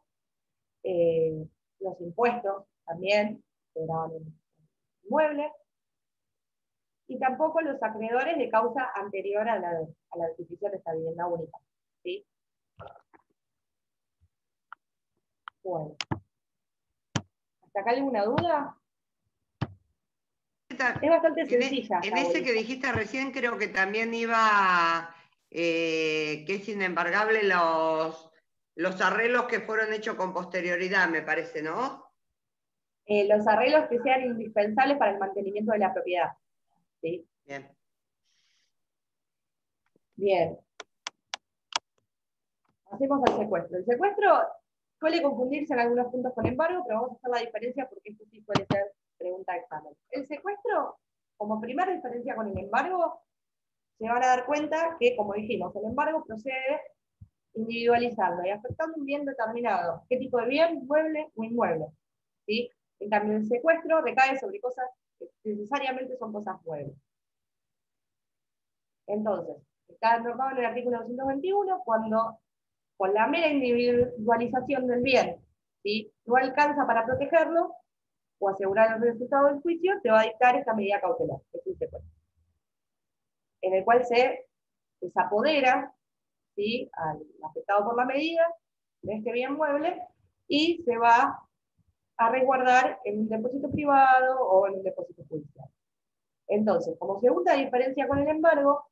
Los impuestos también se graban en inmuebles. Y tampoco los acreedores de causa anterior a la adquisición de esta vivienda única, ¿sí? Bueno. ¿Hasta acá alguna duda? Es bastante sencilla. En ese que dijiste recién creo que también iba que es inembargable los arreglos que fueron hechos con posterioridad, me parece, ¿no? Los arreglos que sean indispensables para el mantenimiento de la propiedad, ¿sí? Bien. Bien. Hacemos el secuestro. El secuestro suele confundirse en algunos puntos con embargo, pero vamos a hacer la diferencia porque esto sí suele ser pregunta de examen. El secuestro, como primera diferencia con el embargo, se van a dar cuenta que, como dijimos, el embargo procede individualizando y afectando un bien determinado. ¿Qué tipo de bien? Mueble o inmueble. ¿Sí? En cambio, el secuestro recae sobre cosas que necesariamente son cosas muebles. Entonces, está normado en el artículo 221 cuando, con la mera individualización del bien, ¿sí?, no alcanza para protegerlo o asegurar el resultado del juicio, te va a dictar esta medida cautelar, que es el secuestro, en el cual se desapodera, ¿sí?, al afectado por la medida de este bien mueble y se va a resguardar en un depósito privado o en un depósito judicial. Entonces, como segunda diferencia con el embargo,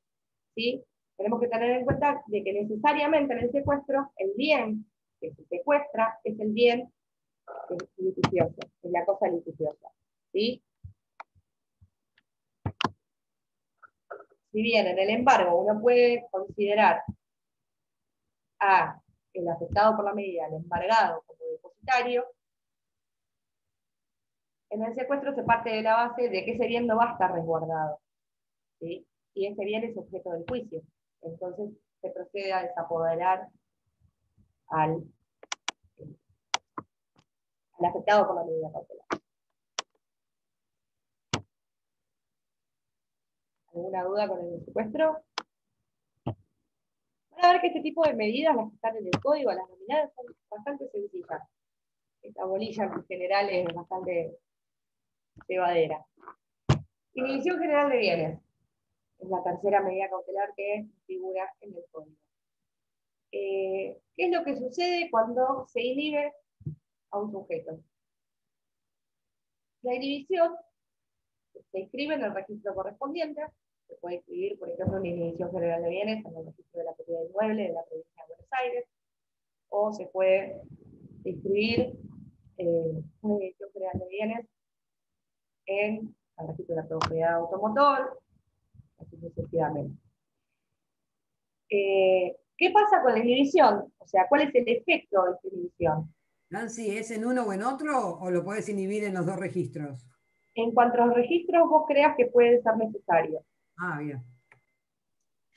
¿sí?, tenemos que tener en cuenta de que necesariamente en el secuestro, el bien que se secuestra es el bien litigioso, es la cosa litigiosa. ¿Sí? Si bien en el embargo uno puede considerar a el afectado por la medida, el embargado, como depositario, en el secuestro se parte de la base de que ese bien no va a estar resguardado, ¿sí?, y ese bien es objeto del juicio. Entonces se procede a desapoderar al afectado por la medida cautelar. ¿Alguna duda con el secuestro? Van a ver que este tipo de medidas, las que están en el código, las nominales, son bastante sencillas. Esta bolilla en general es bastante llevadera. Inhibición general de bienes. Es la tercera medida cautelar que figura en el código. ¿Qué es lo que sucede cuando se inhibe a un sujeto? La inhibición se inscribe en el registro correspondiente. Se puede inscribir, por ejemplo, una inhibición general de bienes en el registro de la propiedad inmueble de la provincia de Buenos Aires, o se puede inscribir una inhibición general de bienes en el registro de la propiedad automotor, así sucesivamente. ¿Qué pasa con la inhibición? O sea, ¿cuál es el efecto de esta inhibición? Nancy, ¿es en uno o en otro o lo puedes inhibir en los dos registros? En cuanto a los registros, vos creas que puede ser necesario. Ah, bien.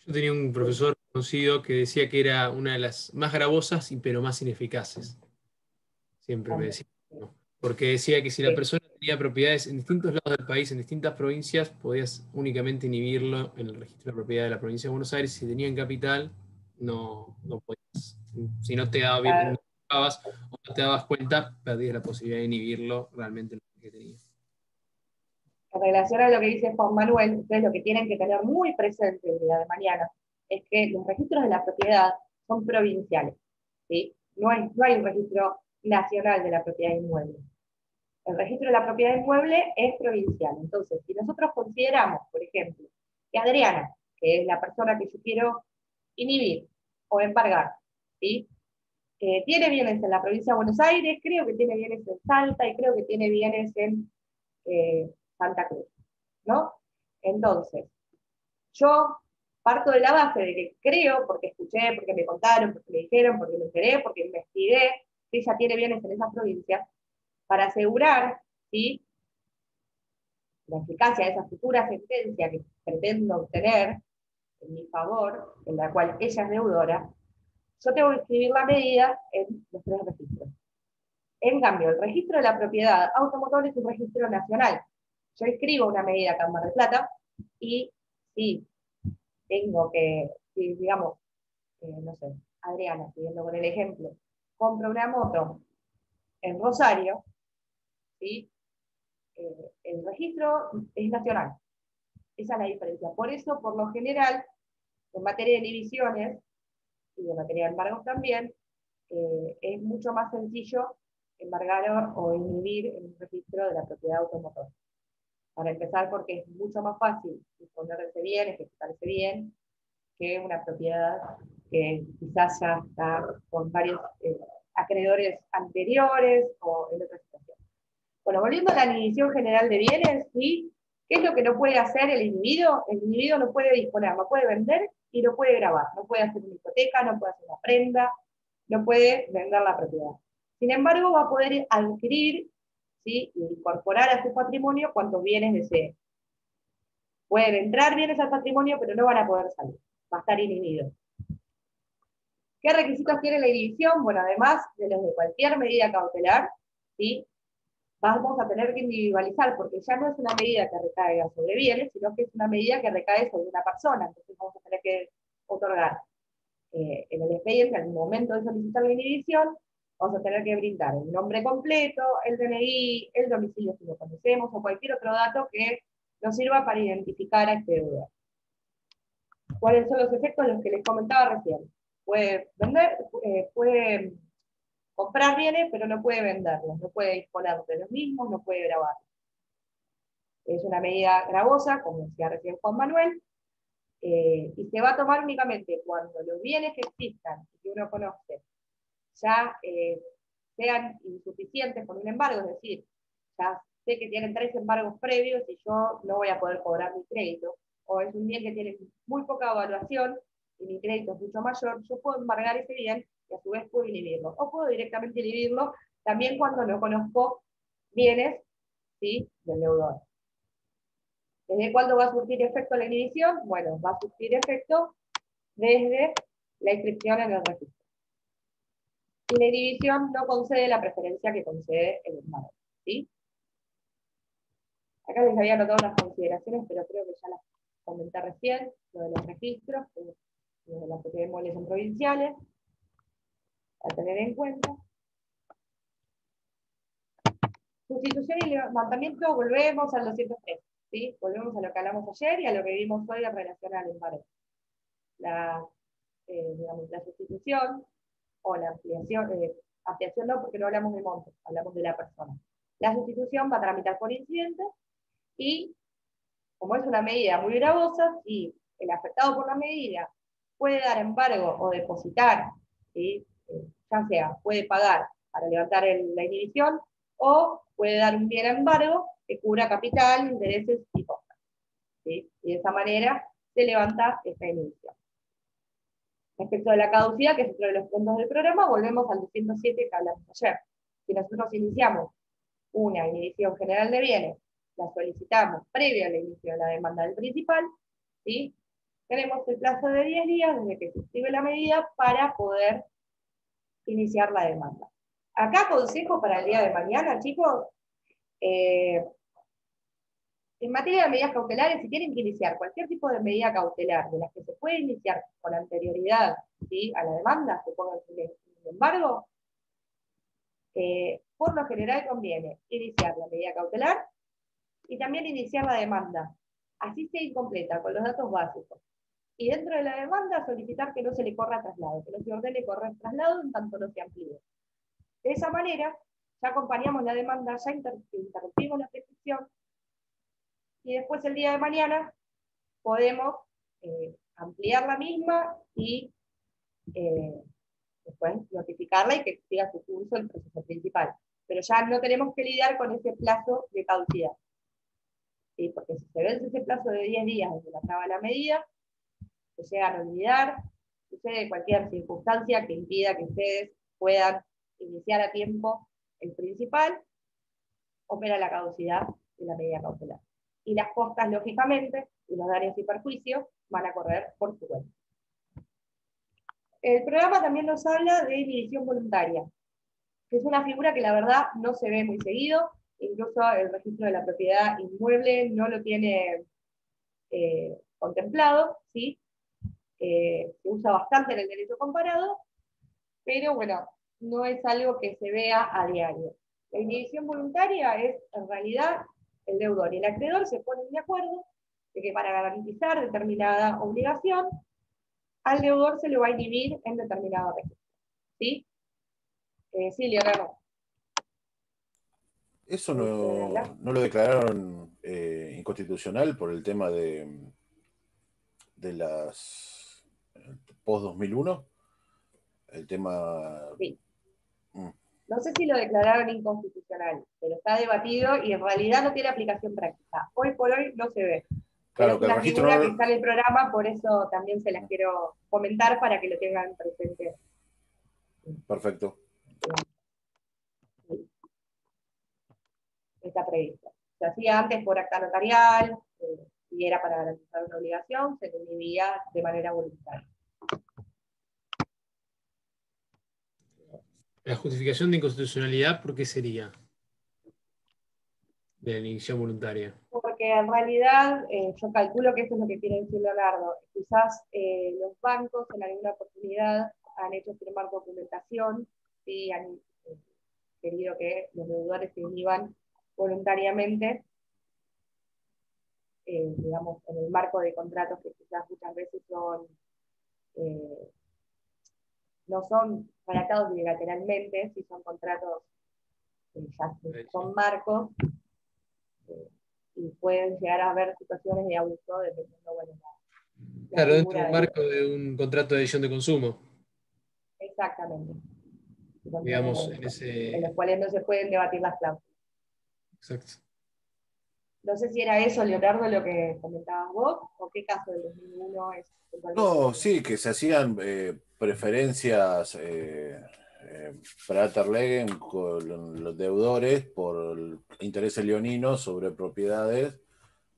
Yo tenía un profesor conocido que decía que era una de las más gravosas pero más ineficaces. Siempre me decía, ¿no? Porque decía que si la persona tenía propiedades en distintos lados del país, en distintas provincias, podías únicamente inhibirlo en el registro de propiedad de la provincia de Buenos Aires. Si tenía en capital, no podías. Si no te dabas bien, no dabas, o no te dabas cuenta, perdías la posibilidad de inhibirlo realmente en lo que tenía. En relación a lo que dice Juan Manuel, ustedes lo que tienen que tener muy presente el día de mañana es que los registros de la propiedad son provinciales, ¿sí? No hay un registro nacional de la propiedad inmueble. El registro de la propiedad inmueble es provincial. Entonces, si nosotros consideramos, por ejemplo, que Adriana, que es la persona que yo quiero inhibir o embargar, ¿sí?, tiene bienes en la provincia de Buenos Aires, creo que tiene bienes en Salta y creo que tiene bienes en Santa Cruz, ¿no? Entonces, yo parto de la base de que creo, porque escuché, porque me contaron, porque me dijeron, porque me enteré, porque investigué, que ella tiene bienes en esas provincias, para asegurar, ¿sí?, la eficacia de esa futura sentencia que pretendo obtener en mi favor, en la cual ella es deudora, yo tengo que escribir la medida en los tres registros. En cambio, el registro de la propiedad automotor es un registro nacional. Yo escribo una medida acá en Mar del Plata y si tengo que, si, digamos, no sé, Adriana, siguiendo con el ejemplo, compra una moto en Rosario, ¿sí?, el registro es nacional. Esa es la diferencia. Por eso, por lo general, en materia de inhibiciones y en materia de embargos también, es mucho más sencillo embargar o inhibir el registro de la propiedad automotor. Para empezar, porque es mucho más fácil disponer de ese bien, ejecutar ese bien, que una propiedad que quizás ya está con varios acreedores anteriores o en otra situación. Bueno, volviendo a la inhibición general de bienes, ¿sí?, ¿qué es lo que no puede hacer el individuo? El individuo no puede disponer, no puede vender y no puede grabar, no puede hacer una hipoteca, no puede hacer una prenda, no puede vender la propiedad. Sin embargo, va a poder adquirir ¿sí? Y incorporar a su patrimonio cuantos bienes desee. Pueden entrar bienes al patrimonio, pero no van a poder salir. Va a estar inhibido. ¿Qué requisitos tiene la inhibición? Bueno, además de los de cualquier medida cautelar, ¿sí? Vamos a tener que individualizar, porque ya no es una medida que recaiga sobre bienes, sino que es una medida que recae sobre una persona. Entonces vamos a tener que otorgar en el expediente, al momento de solicitar la inhibición, vamos a tener que brindar el nombre completo, el DNI, el domicilio si lo conocemos, o cualquier otro dato que nos sirva para identificar a este deudor. ¿Cuáles son los efectos? Los que les comentaba recién. Puede vender, puede comprar bienes, pero no puede venderlos, no puede disponer de los mismos, no puede grabarlos. Es una medida gravosa, como decía recién Juan Manuel, y se va a tomar únicamente cuando los bienes que existan y que uno conoce ya sean insuficientes con un embargo, es decir, ya sé que tienen 3 embargos previos y yo no voy a poder cobrar mi crédito, o es un bien que tiene muy poca evaluación y mi crédito es mucho mayor, yo puedo embargar ese bien y a su vez puedo inhibirlo, o puedo directamente inhibirlo también cuando no conozco bienes, ¿sí?, del deudor. ¿Desde cuándo va a surtir efecto la inhibición? Bueno, va a surtir efecto desde la inscripción en el registro. Y la inhibición no concede la preferencia que concede el embargo, ¿sí? Acá les había anotado unas consideraciones, pero creo que ya las comenté recién, lo de los registros, lo de las propiedades de inmuebles en provinciales, a tener en cuenta. Sustitución y levantamiento, volvemos al 203, ¿sí? Volvemos a lo que hablamos ayer y a lo que vimos hoy en relación al embargo. Digamos, la sustitución o la ampliación no, porque no hablamos de monto, hablamos de la persona. La sustitución va a tramitar por incidente y, como es una medida muy gravosa, si el afectado por la medida puede dar embargo o depositar, ¿sí? Ya sea, puede pagar para levantar la inhibición o puede dar un bien a embargo que cubra capital, intereses y costas, ¿sí? Y de esa manera se levanta esta inhibición. Respecto de la caducidad, que es otro de los puntos del programa, volvemos al 207 que hablamos ayer. Si nosotros iniciamos una inhibición general de bienes, la solicitamos previa al inicio de la demanda del principal, ¿sí? Tenemos el plazo de 10 días desde que se inscribe la medida para poder iniciar la demanda. Acá consejo para el día de mañana, chicos, en materia de medidas cautelares, si tienen que iniciar cualquier tipo de medida cautelar de las que se puede iniciar con anterioridad, ¿sí?, a la demanda, se ponga sin embargo, por lo general conviene iniciar la medida cautelar y también iniciar la demanda, así sea incompleta, con los datos básicos. Y dentro de la demanda solicitar que no se le corra traslado, que no se ordene correr traslado en tanto no se amplíe. De esa manera, ya acompañamos la demanda, ya interrumpimos la prescripción, y después el día de mañana podemos ampliar la misma y después notificarla y que siga su curso el proceso principal. Pero ya no tenemos que lidiar con ese plazo de caducidad, ¿sí? Porque si se vence ese plazo de 10 días desde la acaba la medida, se llegan a olvidar, sucede cualquier circunstancia que impida que ustedes puedan iniciar a tiempo el principal, opera la caducidad de la medida cautelar. Y las costas, lógicamente, y los daños y perjuicios van a correr por su cuenta. El programa también nos habla de inhibición voluntaria, que es una figura que la verdad no se ve muy seguido, incluso el registro de la propiedad inmueble no lo tiene contemplado, ¿sí? Se usa bastante en el derecho comparado, pero bueno, no es algo que se vea a diario. La inhibición voluntaria es, en realidad, el deudor y el acreedor se ponen de acuerdo de que para garantizar determinada obligación, al deudor se le va a inhibir en determinado registro. ¿Sí? Sí, Leonardo. Eso no lo declararon inconstitucional por el tema de las post-2001. El tema... Sí. No sé si lo declararon inconstitucional, pero está debatido y en realidad no tiene aplicación práctica. Hoy por hoy no se ve. Claro, pero es una figura que está en el programa, por eso también se las quiero comentar para que lo tengan presente. Perfecto. está previsto. Se hacía antes por acta notarial, y era para garantizar una obligación, se inhibía de manera voluntaria. La justificación de inconstitucionalidad, ¿por qué sería? De la inhibición voluntaria. Porque en realidad, yo calculo que eso es lo que quiere decir Leonardo. Quizás los bancos en alguna oportunidad han hecho firmar documentación y han querido que los deudores se inhiban voluntariamente, digamos, en el marco de contratos que quizás muchas veces son, no son redactados bilateralmente, si son contratos que ya son marcos, y pueden llegar a haber situaciones de abuso dependiendo, bueno, la Claro, dentro figura del marco de un contrato de adhesión de consumo. Exactamente. Digamos, en ese... En los cuales no se pueden debatir las cláusulas. Exacto. No sé si era eso, Leonardo, lo que comentabas vos, o qué caso del 2001 es totalmente... No, sí, que se hacían preferencias Prater-Legen con los deudores por intereses leoninos sobre propiedades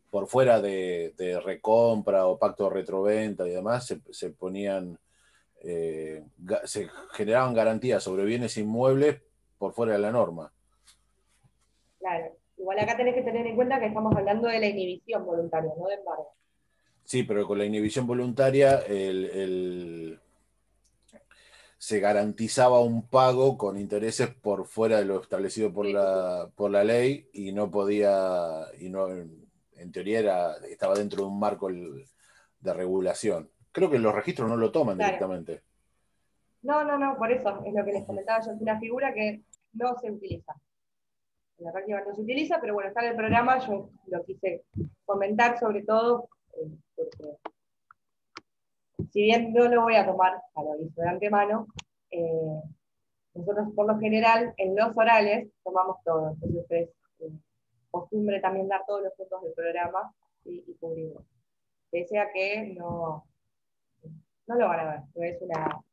por fuera de recompra o pacto de retroventa y demás, se ponían, se generaban garantías sobre bienes inmuebles por fuera de la norma. Claro, igual acá tenés que tener en cuenta que estamos hablando de la inhibición voluntaria, no de embargo. Sí, pero con la inhibición voluntaria se garantizaba un pago con intereses por fuera de lo establecido por la ley y no podía, y no, en teoría estaba dentro de un marco de regulación. Creo que los registros no lo toman directamente. No, por eso es lo que les comentaba yo, es una figura que no se utiliza. En la práctica no se utiliza, pero bueno, está en el programa, yo lo quise comentar sobre todo, porque si bien no lo voy a tomar, a lo aviso de antemano, nosotros por lo general en los orales tomamos todo, entonces es costumbre también dar todos los puntos del programa y cubrirlos. Pese a que no lo van a ver, no es una,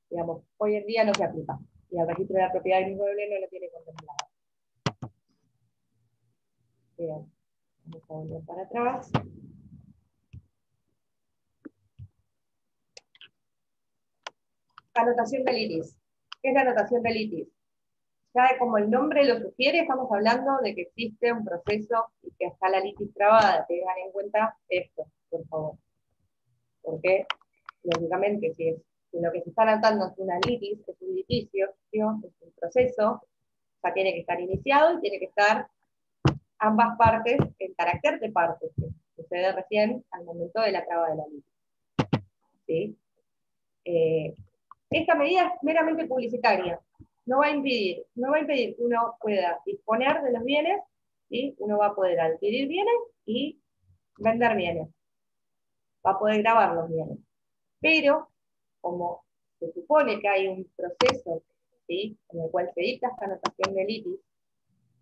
digamos, hoy en día no se aplica, y el registro de la propiedad del inmueble no lo tiene contemplado. Bien, vamos a volver para atrás. Anotación del ITIS. ¿Qué es la anotación del ITIS? Ya como el nombre lo sugiere, estamos hablando de que existe un proceso y que está la litis trabada. Tengan en cuenta esto, por favor. Porque, lógicamente, si lo que se está anotando es una litis, es un litigio, es un proceso, ya tiene que estar iniciado y tiene que estar ambas partes en carácter de partes, que sucede recién al momento de la traba de la litis. ¿Sí? Esta medida es meramente publicitaria. No va a impedir que uno pueda disponer de los bienes, ¿sí? Uno va a poder adquirir bienes y vender bienes. Va a poder grabar los bienes. Pero, como se supone que hay un proceso, ¿sí?, en el cual se dicta esta anotación de litis,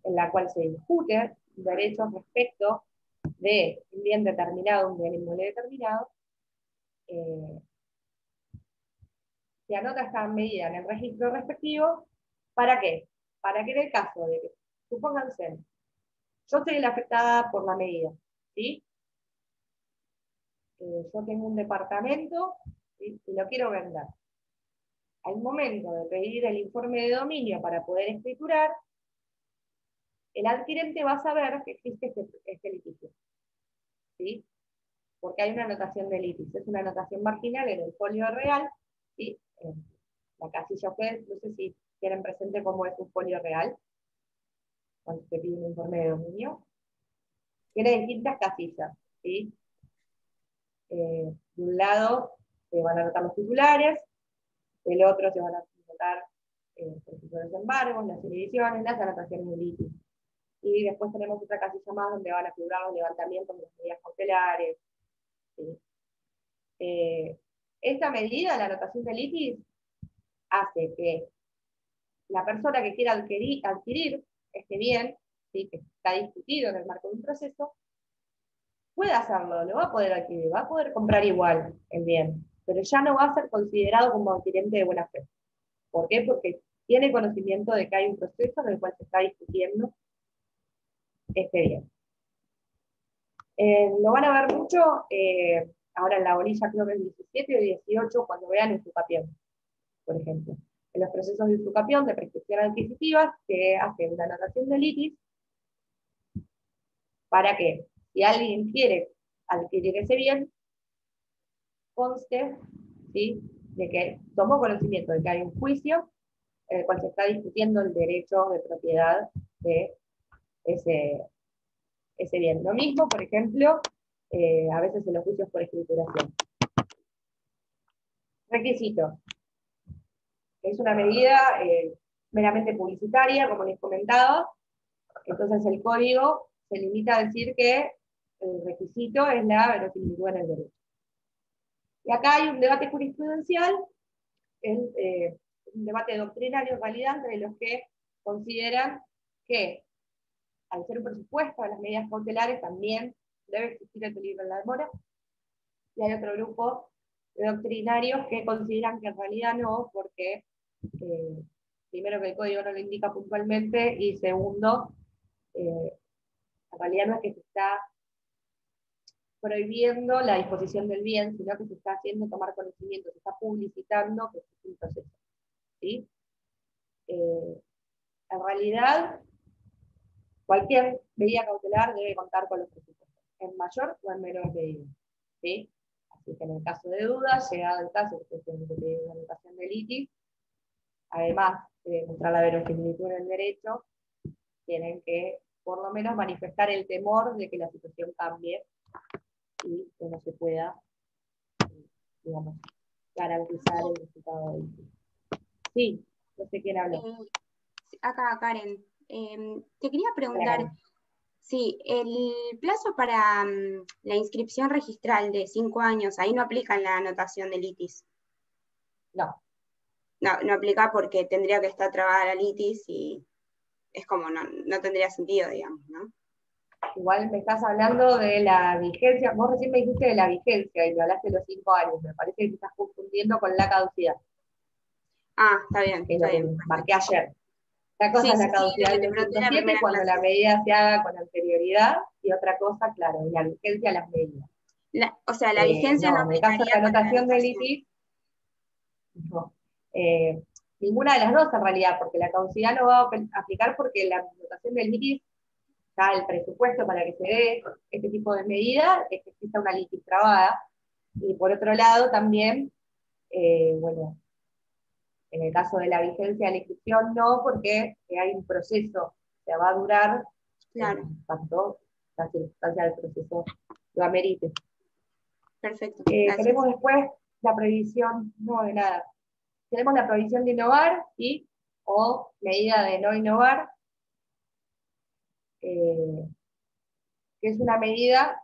en la cual se discute derechos respecto de un bien determinado, un bien inmueble determinado, se anota esta medida en el registro respectivo. ¿Para qué? Para que en el caso de que, supónganse, yo soy la afectada por la medida, ¿sí? Yo tengo un departamento, ¿sí?, y lo quiero vender. Al momento de pedir el informe de dominio para poder escriturar, el adquirente va a saber que existe este litigio, ¿sí? Porque hay una anotación de litis. Es una anotación marginal en el folio real, ¿sí? La casilla ustedes, no sé si tienen presente cómo es un folio real, cuando se pide un informe de dominio. Tiene distintas casillas, ¿sí? De un lado se van a anotar los titulares, del otro se van a anotar los embargos, las inhibiciones, las anotaciones de litis. Y después tenemos otra casilla más donde van a figurar los levantamientos de las medidas cautelares. ¿Sí? Esta medida, la anotación de litis, hace que la persona que quiera adquirir este bien, ¿sí?, que está discutido en el marco de un proceso, puede hacerlo, lo va a poder adquirir, va a poder comprar igual el bien, pero ya no va a ser considerado como adquirente de buena fe. ¿Por qué? Porque tiene conocimiento de que hay un proceso en el cual se está discutiendo esté bien. Lo van a ver mucho, ahora en la bolilla creo que es 17 o 18, cuando vean usucapión, por ejemplo. En los procesos de usucapión, de prescripción adquisitiva, se hace una anotación de litis para que, si alguien quiere adquirir ese bien, conste, ¿sí?, de que tomó conocimiento de que hay un juicio en el cual se está discutiendo el derecho de propiedad de ese bien. Lo mismo, por ejemplo, a veces en los juicios por escrituración. Requisito. Es una medida meramente publicitaria, como les comentaba. Entonces el código se limita a decir que el requisito es la verosimilitud en el derecho. Y acá hay un debate jurisprudencial, un debate doctrinario en realidad, entre los que consideran que al ser un presupuesto de las medidas cautelares también debe existir el peligro en la demora, y hay otro grupo de doctrinarios que consideran que en realidad no, porque primero que el código no lo indica puntualmente, y segundo, en realidad no es que se está prohibiendo la disposición del bien, sino que se está haciendo tomar conocimiento, se está publicitando que es un proceso. ¿Sí? En realidad, cualquier medida cautelar debe contar con los presupuestos, en mayor o en menor medida. ¿Sí? Así que en el caso de dudas, llegado el caso que se pide una anotación de litis, además de demostrar la verosimilitud en el derecho, tienen que por lo menos manifestar el temor de que la situación cambie y que no se pueda, digamos, garantizar el resultado del litis. Sí, no sé quién habló. Acá, Karen. Te quería preguntar, sí, el plazo para la inscripción registral de 5 años, ahí no aplica la anotación de litis. No. No aplica porque tendría que estar trabada la litis y es como, no tendría sentido, digamos, ¿no? Igual me estás hablando de la vigencia, vos recién me dijiste de la vigencia y me hablaste de los 5 años, me parece que te estás confundiendo con la caducidad. Ah, está bien. Que es lo que marqué ayer. La cosa es la caducidad del 207 cuando la medida se haga con anterioridad, y otra cosa, claro, la vigencia de las medidas. O sea, la vigencia no en el caso de la anotación de litis, no. Ninguna de las dos en realidad, porque la caducidad no va a aplicar porque la anotación del litis está el presupuesto para que se dé este tipo de medida, es que exista una litis trabada, y por otro lado también, bueno, en el caso de la vigencia de la inscripción no, porque hay un proceso, o sea, va a durar tanto la circunstancia del proceso lo amerite. Perfecto. Tenemos después la prohibición, no de nada. Tenemos la prohibición de innovar, ¿sí? O medida de no innovar, que es una medida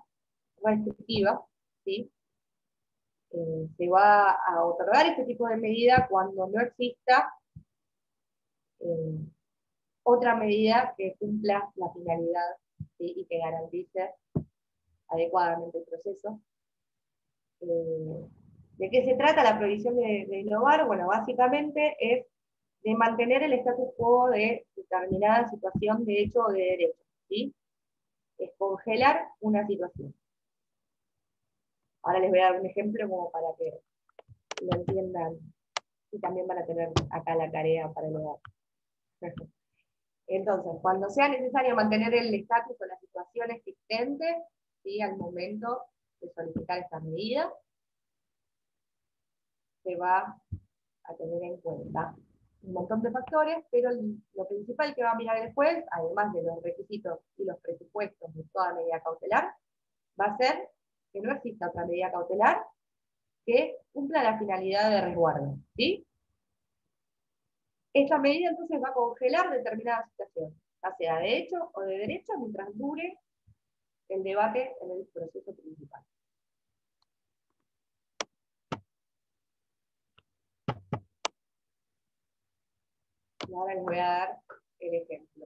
restrictiva, ¿sí? Se va a otorgar este tipo de medida cuando no exista otra medida que cumpla la finalidad, ¿sí? Y que garantice adecuadamente el proceso. ¿De qué se trata la prohibición de innovar? Bueno, básicamente es de mantener el status quo de determinada situación de hecho o de derecho, ¿sí? Es congelar una situación. Ahora les voy a dar un ejemplo como para que lo entiendan, y también van a tener acá la tarea para lograr. Entonces, cuando sea necesario mantener el estatus o la situación existente, ¿sí? Al momento de solicitar esta medida, se va a tener en cuenta un montón de factores, pero lo principal que va a mirar el juez, además de los requisitos y los presupuestos de toda medida cautelar, va a ser que no exista otra medida cautelar que cumpla la finalidad de resguardo, ¿sí? Esta medida entonces va a congelar determinada situación, ya sea de hecho o de derecho, mientras dure el debate en el proceso principal. Y ahora les voy a dar el ejemplo.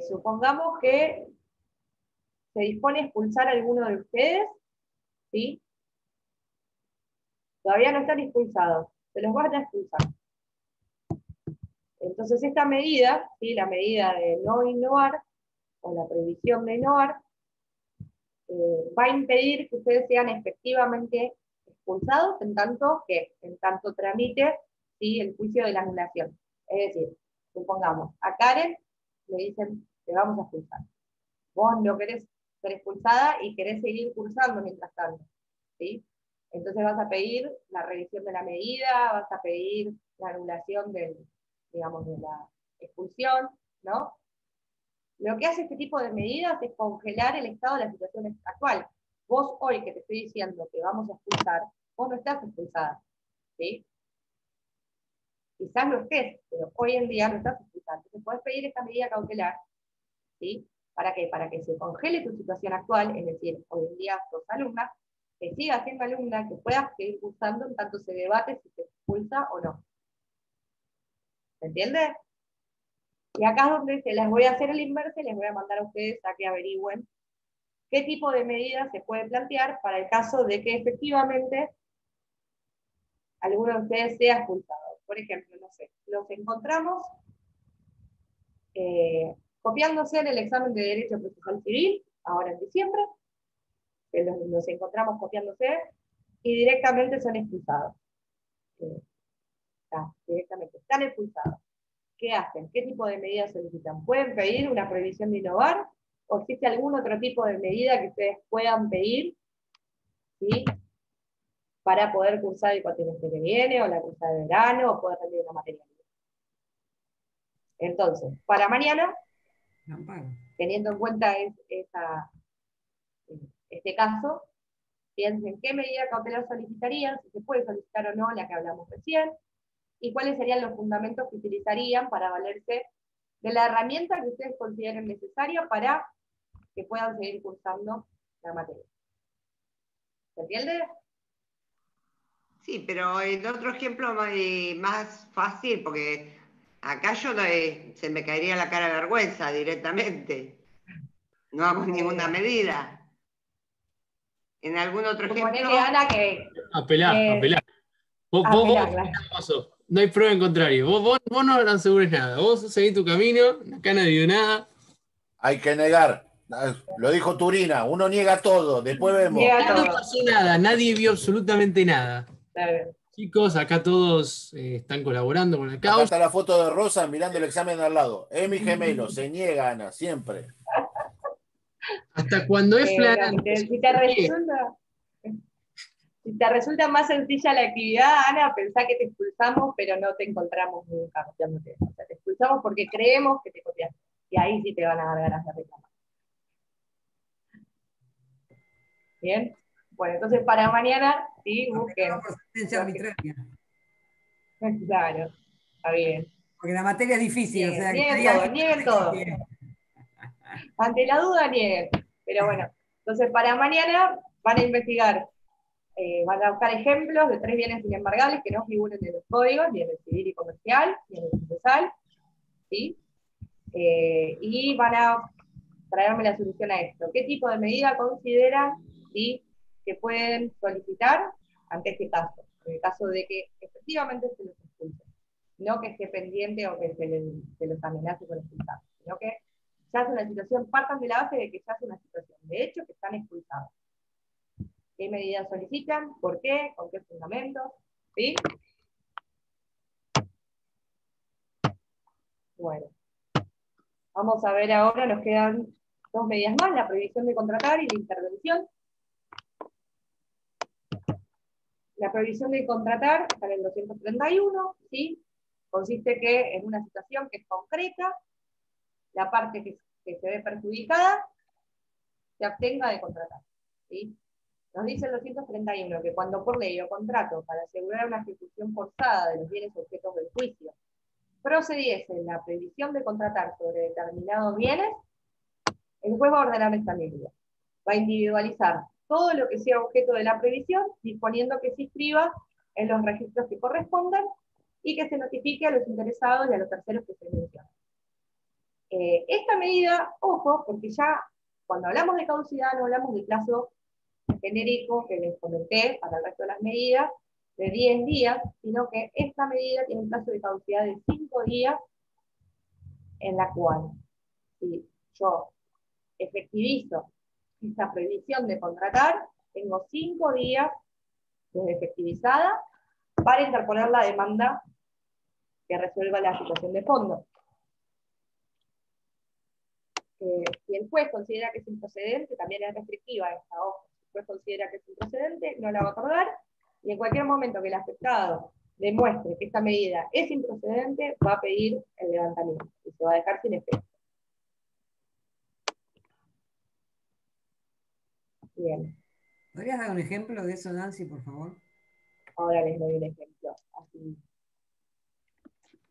Supongamos que se dispone a expulsar a alguno de ustedes, ¿sí? Todavía no están expulsados, se los van a expulsar. Entonces esta medida, ¿sí? La medida de no innovar, o la prohibición menor va a impedir que ustedes sean efectivamente expulsados en tanto tramite, ¿sí?, el juicio de la anulación. Es decir, supongamos, a Karen le dicen, te vamos a expulsar. Vos no querés ser expulsada y querés seguir cursando mientras tanto, ¿sí? Entonces vas a pedir la revisión de la medida, vas a pedir la anulación digamos, de la expulsión, ¿no? Lo que hace este tipo de medidas es congelar el estado de la situación actual. Vos hoy que te estoy diciendo que vamos a expulsar, vos no estás expulsada, ¿sí? Quizás lo estés, pero hoy en día no estás expulsada. Entonces podés pedir esta medida cautelar, ¿sí? ¿Para qué? Para que se congele tu situación actual, es decir, hoy en día sos alumna, que sigas siendo alumna, que puedas seguir cursando en tanto se debate si se expulsa o no. ¿Se entiende? Y acá es donde se las voy a hacer el inverso y les voy a mandar a ustedes a que averigüen qué tipo de medidas se puede plantear para el caso de que efectivamente alguno de ustedes sea expulsado. Por ejemplo, no sé, los encontramos copiándose en el examen de Derecho Procesal Civil, ahora en diciembre, los encontramos copiándose y directamente son expulsados. Directamente están expulsados. ¿Qué hacen? ¿Qué tipo de medidas solicitan? ¿Pueden pedir una prohibición de innovar? ¿O existe algún otro tipo de medida que ustedes puedan pedir, ¿sí?, para poder cursar el cuatrimestre que viene, o la cursada de verano, o poder rendir una materia? Entonces, para mañana, teniendo en cuenta este caso, piensen qué medida cautelar solicitarían, si se puede solicitar o no la que hablamos recién, y cuáles serían los fundamentos que utilizarían para valerse de la herramienta que ustedes consideren necesaria para que puedan seguir cursando la materia. ¿Se entiende? Sí, pero el otro ejemplo más fácil, porque acá yo se me caería la cara de vergüenza directamente. No hago ninguna medida. En algún otro ejemplo... Ana, que... Apelar. Vos, claro. No hay prueba en contrario. Vos no asegures nada. Vos seguís tu camino, acá nadie dio nada. Hay que negar. Lo dijo Turina, uno niega todo, después vemos. No pasó nada, nadie vio absolutamente nada. Chicos, acá todos están colaborando con la causa. Acá está la foto de Rosa mirando el examen de al lado. Es mi gemelo, se niega, Ana, siempre. Hasta cuando es flagrante. Si te resulta más sencilla la actividad, Ana, pensá que te expulsamos, pero no te encontramos nunca copiándote. O sea, te expulsamos porque creemos que te copiaste. Y ahí sí te van a dar ganas de reclamar. Bien. Bueno, entonces para mañana, sí, busquen. Claro, está bien. Porque la materia es difícil. Nieguen, o sea, nieguen todo. Ante la duda, nieguen. Pero bueno, entonces para mañana van a investigar, van a buscar ejemplos de 3 bienes inembargables que no figuren en los códigos, ni en el civil y comercial, ni en el procesal, ¿sí? Y van a traerme la solución a esto. ¿Qué tipo de medida consideran, ¿sí?, que pueden solicitar ante este caso? En el caso de que efectivamente se los expulse. No que esté pendiente o que se los amenace con expulsar, sino que ya es una situación, partan de la base de que ya es una situación de hecho que están expulsados. ¿Qué medidas solicitan? ¿Por qué? ¿Con qué fundamentos? ¿Sí? Bueno. Vamos a ver ahora, nos quedan 2 medidas más, la prohibición de contratar y la intervención. La prohibición de contratar está en el 231, ¿sí? Consiste que en una situación que es concreta, la parte que se ve perjudicada se abstenga de contratar, ¿sí? Nos dice el 231 que cuando por ley o contrato para asegurar una ejecución forzada de los bienes objetos del juicio procediese la prohibición de contratar sobre determinados bienes, el juez va a ordenar esta medida. Va a individualizar todo lo que sea objeto de la prohibición, disponiendo que se inscriba en los registros que correspondan y que se notifique a los interesados y a los terceros que se mencionan. Esta medida, ojo, porque ya cuando hablamos de caducidad no hablamos del plazo genérico que les comenté para el resto de las medidas, de 10 días, sino que esta medida tiene un plazo de caducidad de 5 días, en la cual, si yo efectivizo esta prohibición de contratar, tengo 5 días desde efectivizada para interponer la demanda que resuelva la situación de fondo. Si el juez considera que es improcedente, también es restrictiva esta hoja. Si el juez considera que es improcedente, no la va a otorgar, y en cualquier momento que el afectado demuestre que esta medida es improcedente, va a pedir el levantamiento y se va a dejar sin efecto. Bien. ¿Podrías dar un ejemplo de eso, Nancy, por favor? Ahora les doy un ejemplo. Así.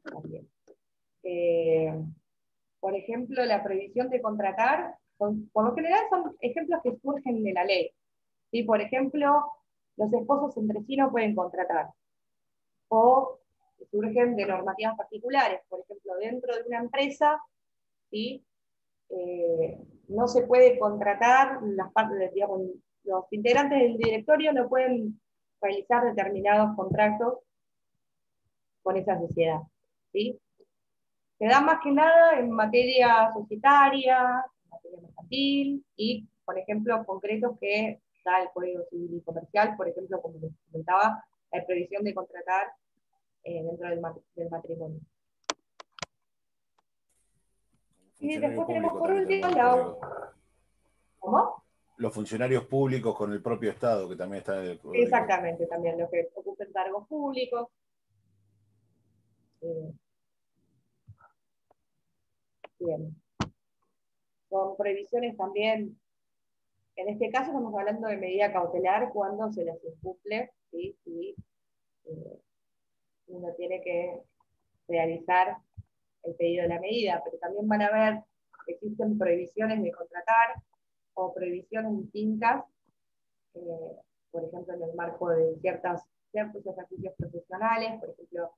También. Por ejemplo, la prohibición de contratar, por lo general son ejemplos que surgen de la ley. ¿Sí? Por ejemplo, los esposos entre sí no pueden contratar. O surgen de normativas particulares. Por ejemplo, dentro de una empresa, ¿sí? No se puede contratar, las partes, digamos, los integrantes del directorio no pueden realizar determinados contratos con esa sociedad. ¿Sí? Se da más que nada en materia societaria, en materia mercantil, y, por ejemplo, concretos que da el Código Civil y Comercial, por ejemplo, como les comentaba, la previsión de contratar dentro del matrimonio. Y después tenemos por último la... ¿Cómo? Los funcionarios públicos con el propio Estado, que también está en el Código. Exactamente, también los que ocupen cargos públicos. Bien. Con previsiones también, en este caso estamos hablando de medida cautelar cuando se les incumple, ¿sí? Y uno tiene que realizar el pedido de la medida, pero también van a ver que existen prohibiciones de contratar o prohibiciones distintas, por ejemplo, en el marco de ciertos ejercicios profesionales, por ejemplo,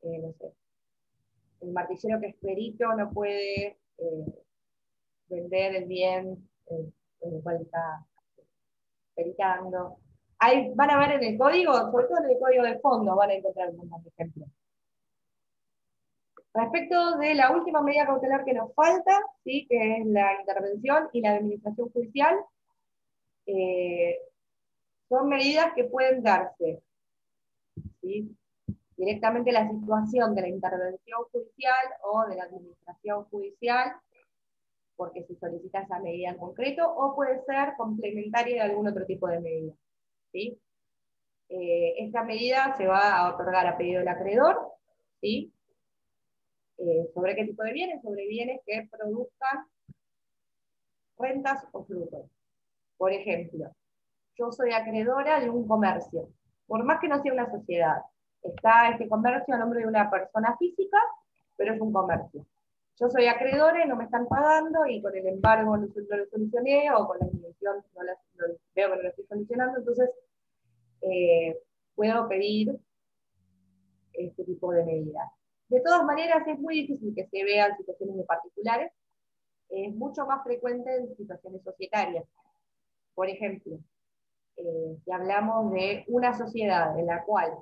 no sé, el martillero que es perito no puede vender el bien en el cual está peritando. Ahí van a ver en el código, sobre todo en el código de fondo, van a encontrar algunos ejemplos. Respecto de la última medida cautelar que nos falta, ¿sí? Que es la intervención y la administración judicial, son medidas que pueden darse, ¿sí? Directamente la situación de la intervención judicial o de la administración judicial, porque se solicita esa medida en concreto, o puede ser complementaria de algún otro tipo de medida. ¿Sí? Esta medida se va a otorgar a pedido del acreedor, ¿sí? ¿Sobre qué tipo de bienes? Sobre bienes que produzcan rentas o frutos. Por ejemplo, yo soy acreedora de un comercio, por más que no sea una sociedad. Está este comercio a nombre de una persona física, pero es un comercio. Yo soy acreedora y no me están pagando, y con el embargo no lo solucioné, o con la inhibición veo que no lo estoy solucionando, entonces puedo pedir este tipo de medidas. De todas maneras, es muy difícil que se vean situaciones de particulares, es mucho más frecuente en situaciones societarias. Por ejemplo, si hablamos de una sociedad en la cual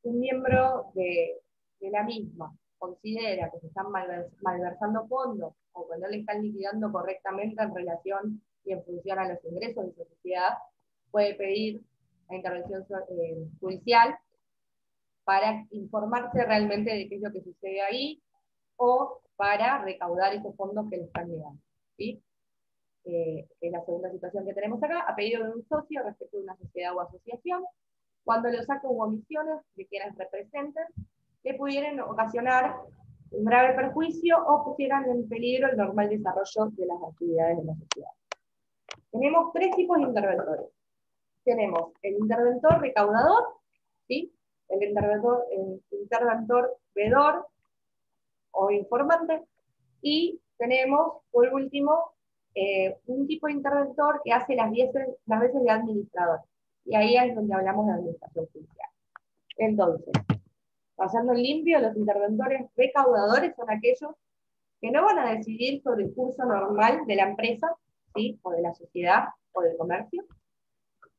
un miembro de la misma considera que se están malversando fondos, o que no le están liquidando correctamente en relación y en función a los ingresos de su sociedad, puede pedir la intervención judicial para informarse realmente de qué es lo que sucede ahí, o para recaudar esos fondos que le están negando. ¿Sí? Es la segunda situación que tenemos acá, a pedido de un socio respecto de una sociedad o asociación, cuando los actos u omisiones de quienes representen que pudieran ocasionar un grave perjuicio o pusieran en peligro el normal desarrollo de las actividades de la sociedad. Tenemos 3 tipos de interventores. Tenemos el interventor recaudador, ¿sí? el interventor vedor o informante, y tenemos, por último, un tipo de interventor que hace las veces de administrador. Y ahí es donde hablamos de administración judicial. Entonces, pasando en limpio, los interventores recaudadores son aquellos que no van a decidir sobre el curso normal de la empresa, ¿sí? o de la sociedad, o del comercio,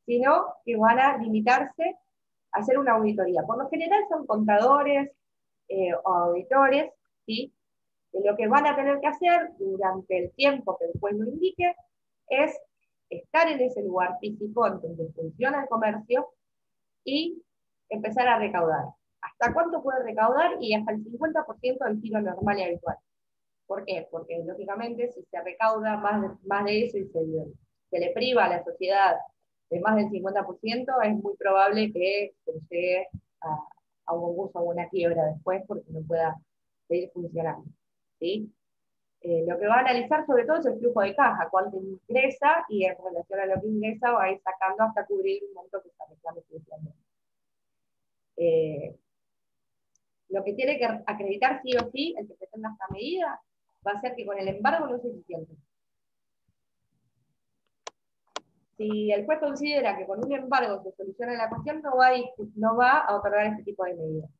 sino que van a limitarse a hacer una auditoría. Por lo general son contadores o auditores, ¿sí? que lo que van a tener que hacer durante el tiempo que el juez lo indique es estar en ese lugar físico en donde funciona el comercio y empezar a recaudar. ¿Hasta cuánto puede recaudar? Y hasta el 50% del giro normal y habitual. ¿Por qué? Porque lógicamente si se recauda más de eso y se le priva a la sociedad de más del 50%, es muy probable que se llegue a un concurso o una quiebra después porque no pueda seguir funcionando. ¿Sí? Lo que va a analizar sobre todo es el flujo de caja, cuánto ingresa y en relación a lo que ingresa va a ir sacando hasta cubrir un monto que se reclame judicialmente. Lo que tiene que acreditar sí o sí el que pretenda esta medida va a ser que con el embargo no es suficiente. Si el juez considera que con un embargo se soluciona la cuestión, no va a otorgar este tipo de medidas.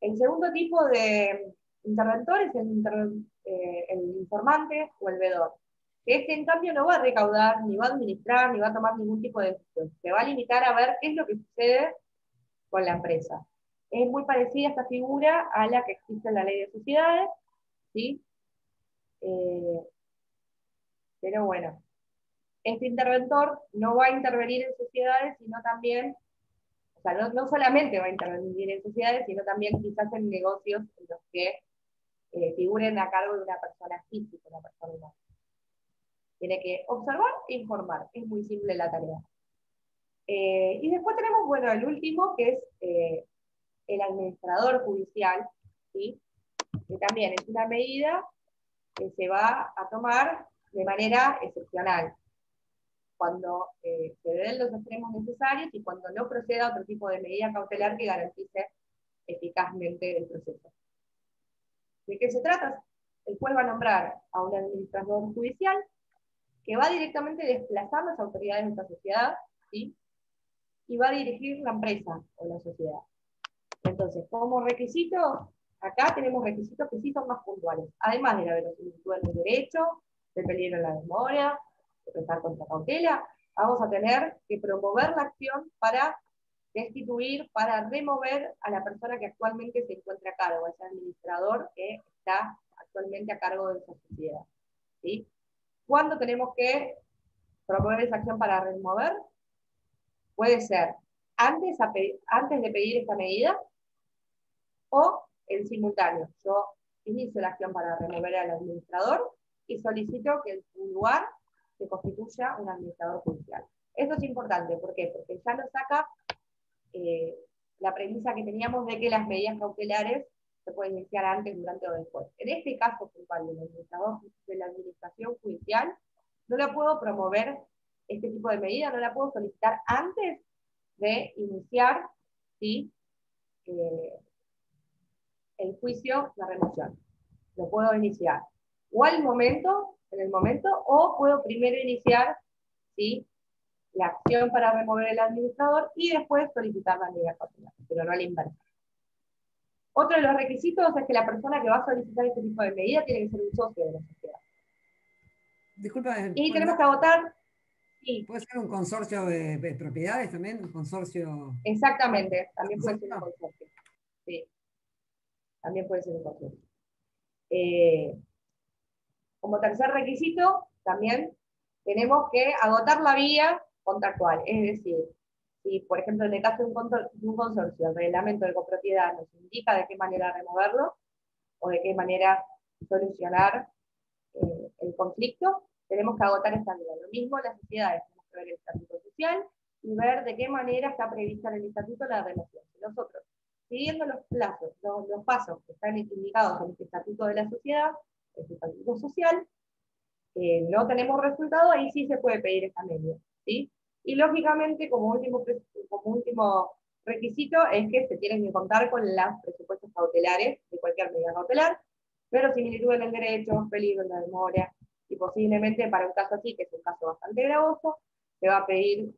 El segundo tipo de interventor es el informante o el vedor, que este en cambio no va a recaudar, ni va a administrar, ni va a tomar ningún tipo de decisión. Se va a limitar a ver qué es lo que sucede con la empresa. Es muy parecida esta figura a la que existe en la ley de sociedades, ¿sí? Pero bueno, este interventor no va a intervenir en sociedades, sino también, o sea, no solamente va a intervenir en sociedades, sino también quizás en negocios en los que figuren a cargo de una persona física, una persona humana. Tiene que observar e informar, es muy simple la tarea. Y después tenemos, bueno, el último, que es el administrador judicial, ¿sí? Que también es una medida que se va a tomar de manera excepcional, cuando se den los extremos necesarios y cuando no proceda otro tipo de medida cautelar que garantice eficazmente el proceso. ¿De qué se trata? El juez va a nombrar a un administrador judicial que va directamente a desplazar las autoridades de esta sociedad, ¿sí? Y va a dirigir la empresa o la sociedad. Entonces, como requisito, acá tenemos requisitos que sí son más puntuales. Además de la verosimilitud del derecho, del peligro en la memoria, de prestar contra cautela, vamos a tener que promover la acción para destituir, para remover a la persona que actualmente se encuentra a cargo, ese administrador que está actualmente a cargo de esa sociedad. ¿Sí? ¿Cuándo tenemos que promover esa acción para remover? Puede ser antes de pedir esta medida o en simultáneo. Yo inicio la acción para remover al administrador y solicito que en su lugar se constituya un administrador judicial. Esto es importante, ¿por qué? Porque ya nos saca la premisa que teníamos de que las medidas cautelares se pueden iniciar antes, durante o después. En este caso puntual del administrador de la administración judicial, no la puedo promover, este tipo de medida, no la puedo solicitar antes de iniciar, ¿sí? El juicio, la remoción. Lo puedo iniciar o en el momento, o puedo primero iniciar, ¿sí? La acción para remover el administrador y después solicitar la medida cautelar, pero no a la inversa. Otro de los requisitos es que la persona que va a solicitar este tipo de medida tiene que ser un socio de la sociedad. Disculpa. Y tenemos que votar. Sí. ¿Puede ser un consorcio de propiedades también? ¿Un consorcio? Exactamente, también puede ser un consorcio. Sí. También puede ser un consorcio. Como tercer requisito, también tenemos que agotar la vía contractual. Es decir, si por ejemplo en el caso de un consorcio, el reglamento de copropiedad nos indica de qué manera removerlo o de qué manera solucionar el conflicto, tenemos que agotar esta vía. Lo mismo las sociedades, tenemos que ver el estatuto social y ver de qué manera está prevista en el estatuto la remoción. Si nosotros, siguiendo los plazos, los pasos que están indicados en este estatuto de la sociedad, el estatuto social, no tenemos resultado, ahí sí se puede pedir esta medida, ¿sí? Y lógicamente, como último requisito, es que se tienen que contar con los presupuestos cautelares de cualquier medida cautelar, verosimilitud en el derecho, peligro en la memoria, y posiblemente para un caso así, que es un caso bastante gravoso, se va a pedir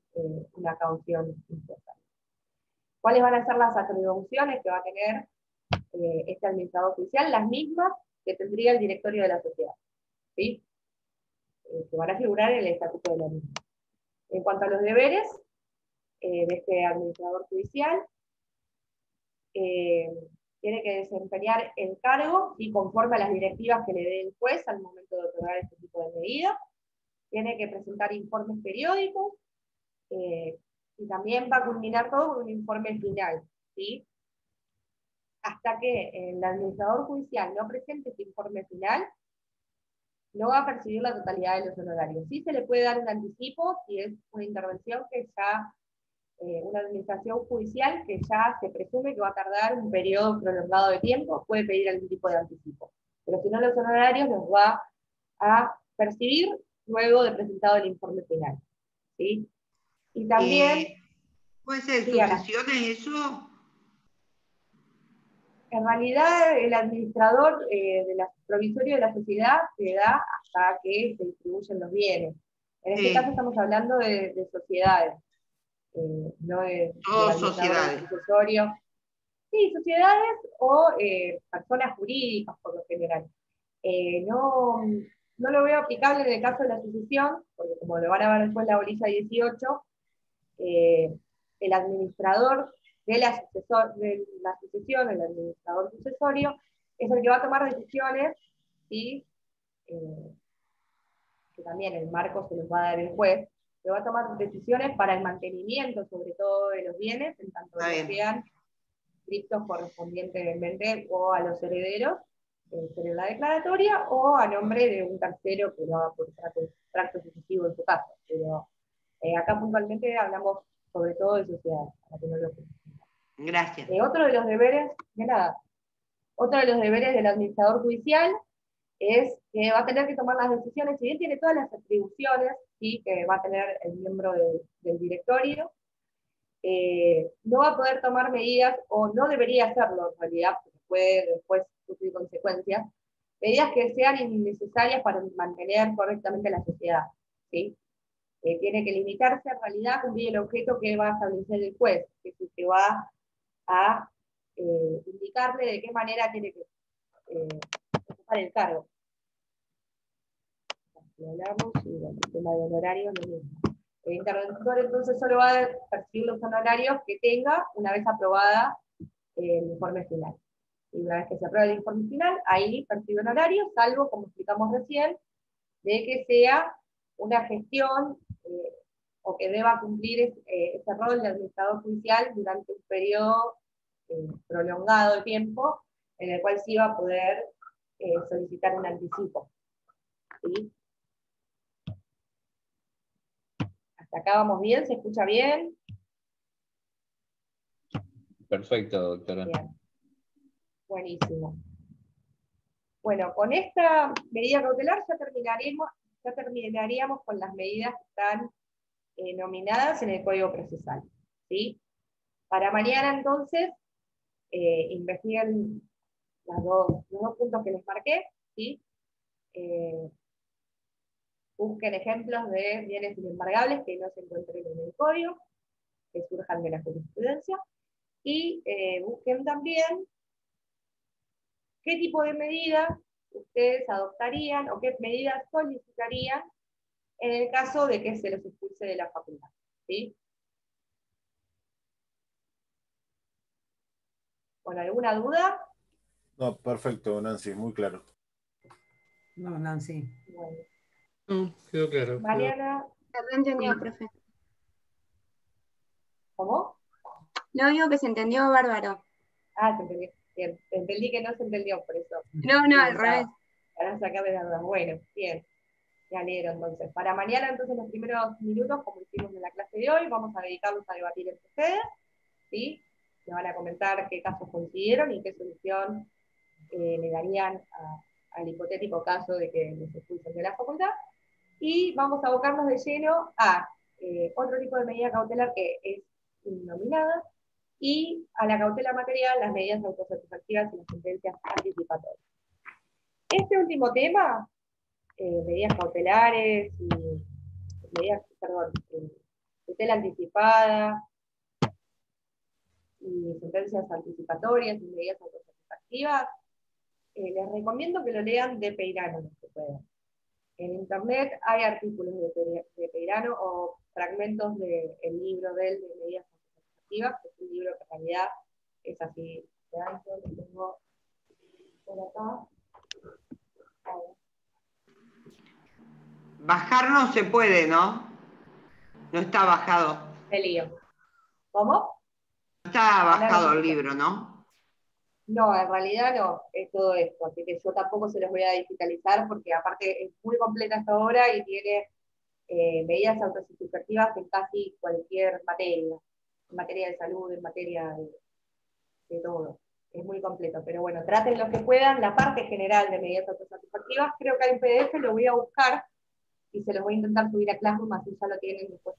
una caución importante. ¿Cuáles van a ser las atribuciones que va a tener este administrador judicial? Las mismas que tendría el directorio de la sociedad, ¿sí? Que van a figurar en el estatuto de la misma. En cuanto a los deberes de este administrador judicial, tiene que desempeñar el cargo y conforme a las directivas que le dé el juez al momento de otorgar este tipo de medidas. Tiene que presentar informes periódicos, y también va a culminar todo con un informe final, ¿sí? Hasta que el administrador judicial no presente este informe final, no va a percibir la totalidad de los honorarios. Sí se le puede dar un anticipo si es una intervención que ya, una administración judicial que ya se presume que va a tardar un periodo prolongado de tiempo, puede pedir algún tipo de anticipo. Pero si no, los honorarios los va a percibir luego de presentado el informe final, ¿sí? Y también... ¿Puede ser sí, Ana. sucesiones eso? En realidad, el administrador provisorio de la sociedad se da hasta que se distribuyen los bienes. En este caso estamos hablando de sociedades, no de sociedades. Sucesorio. Sí, sociedades o personas jurídicas por lo general. No lo veo aplicable en el caso de la sucesión, porque como lo van a ver después en la bolilla 18, el administrador de la sucesión, el administrador sucesorio, es el que va a tomar decisiones, ¿sí? Que también el marco se los va a dar el juez, que va a tomar decisiones para el mantenimiento, sobre todo de los bienes, en tanto que sean criptos correspondientemente o a los herederos, en la declaratoria, o a nombre de un tercero que lo haga por tracto sucesivo en su caso. Pero acá puntualmente hablamos sobre todo de sociedades, para que no lo confundan. Gracias. Otro de los deberes, de nada, otro de los deberes del administrador judicial es que va a tener que tomar las decisiones, si bien tiene todas las atribuciones, ¿sí?, que va a tener el miembro del directorio, no va a poder tomar medidas, o no debería hacerlo en realidad, porque puede después sufrir consecuencias, medidas que sean innecesarias para mantener correctamente la sociedad, ¿sí? Tiene que limitarse en realidad a cumplir el objeto que va a establecer el juez, que es el que va a indicarle de qué manera tiene que ocupar el cargo. Si hablamos, y el tema de honorarios, lo mismo. El interventor entonces solo va a percibir los honorarios que tenga una vez aprobada el informe final. Y una vez que se aprueba el informe final, ahí percibe honorarios, salvo, como explicamos recién, de que sea una gestión o que deba cumplir ese rol de administrador judicial durante un periodo prolongado de tiempo, en el cual sí va a poder solicitar un anticipo. ¿Sí? Hasta acá vamos bien, ¿se escucha bien? Perfecto, doctora. Bien. Buenísimo. Bueno, con esta medida cautelar ya terminaríamos con las medidas que están nominadas en el Código Procesal, ¿sí? Para mañana, entonces, investiguen los dos puntos que les marqué, ¿sí? Busquen ejemplos de bienes inembargables que no se encuentren en el Código, que surjan de la jurisprudencia, y busquen también qué tipo de medidas ustedes adoptarían o qué medidas solicitarían en el caso de que se los expulse de la facultad, ¿sí? ¿Con alguna duda? No, perfecto, Nancy, muy claro. No, Nancy. Bueno. No, quedó claro. Mariana. No entendió, profe. ¿Cómo? No, digo que se entendió bárbaro. Ah, se entendió. Bien, entendí que no se entendió, por eso. No, al revés. Para sacarme la duda. Bueno, bien. Me alegro, entonces. Para mañana, entonces, los primeros minutos, como hicimos en la clase de hoy, vamos a dedicarlos a debatir entre ustedes, ¿sí? Me van a comentar qué casos consiguieron y qué solución le darían al hipotético caso de que les expulsen de la facultad. Y vamos a abocarnos de lleno a otro tipo de medida cautelar que es innominada, y a la cautela material, las medidas autosatisfactivas y las sentencias anticipatorias. Este último tema, medidas cautelares y tutela anticipada y sentencias anticipatorias y medidas autosatisfactivas, les recomiendo que lo lean de Peirano, si pueden. En internet hay artículos de Peirano o fragmentos del libro de medidas autosatisfactivas, que es un libro que en realidad es así de alto, lo tengo por acá. Bajar no se puede, ¿no? No está bajado. Me lío. ¿Cómo? No está bajado el libro, ¿no? No, en realidad no, es todo esto, así que yo tampoco se los voy a digitalizar porque aparte es muy completa esta obra y tiene medidas autosignificativas en casi cualquier materia, en materia de salud, en materia de todo, es muy completo, pero bueno, traten lo que puedan, la parte general de medidas autosatisfactivas, creo que hay un PDF, lo voy a buscar y se los voy a intentar subir a Classroom, así ya lo tienen después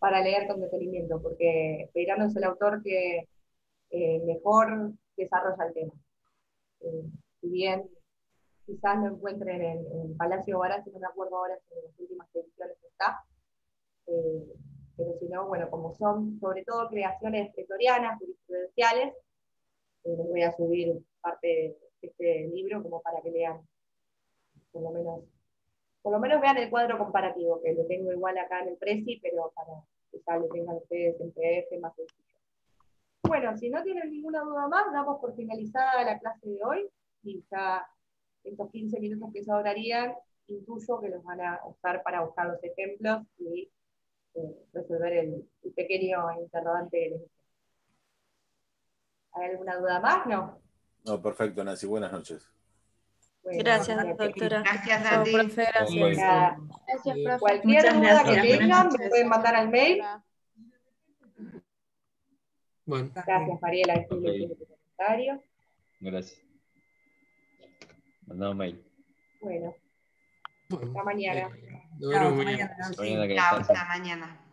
para leer con detenimiento, porque Peirano es el autor que mejor desarrolla el tema. Si bien quizás lo encuentren en Palacio Barassi, no me acuerdo ahora si en las últimas ediciones está, pero si no, bueno, como son sobre todo creaciones pretorianas, jurisprudenciales, les voy a subir parte de este libro como para que lean, por lo menos vean el cuadro comparativo, que lo tengo igual acá en el Prezi, pero para que ya lo tengan ustedes en PDF más sencillo. Bueno, si no tienen ninguna duda más, damos por finalizada la clase de hoy, y ya estos 15 minutos que sobrarían, intuyo que los van a usar para buscar los ejemplos y resolver el pequeño interrogante que les hice. ¿Hay alguna duda más? No. No, perfecto, Nancy. Buenas noches. Bueno, Gracias, doctora. Gracias a Chao, ti. profe, gracias. Gracias, profe. Cualquier Muchas duda gracias. que tengan, me pueden mandar al mail. Bueno. Gracias, Mariela, estoy leyendo tu comentario. Gracias. Mandado mail. Bueno, hasta mañana. Nos vemos mañana. Hasta mañana, que Chao, descansen. hasta mañana.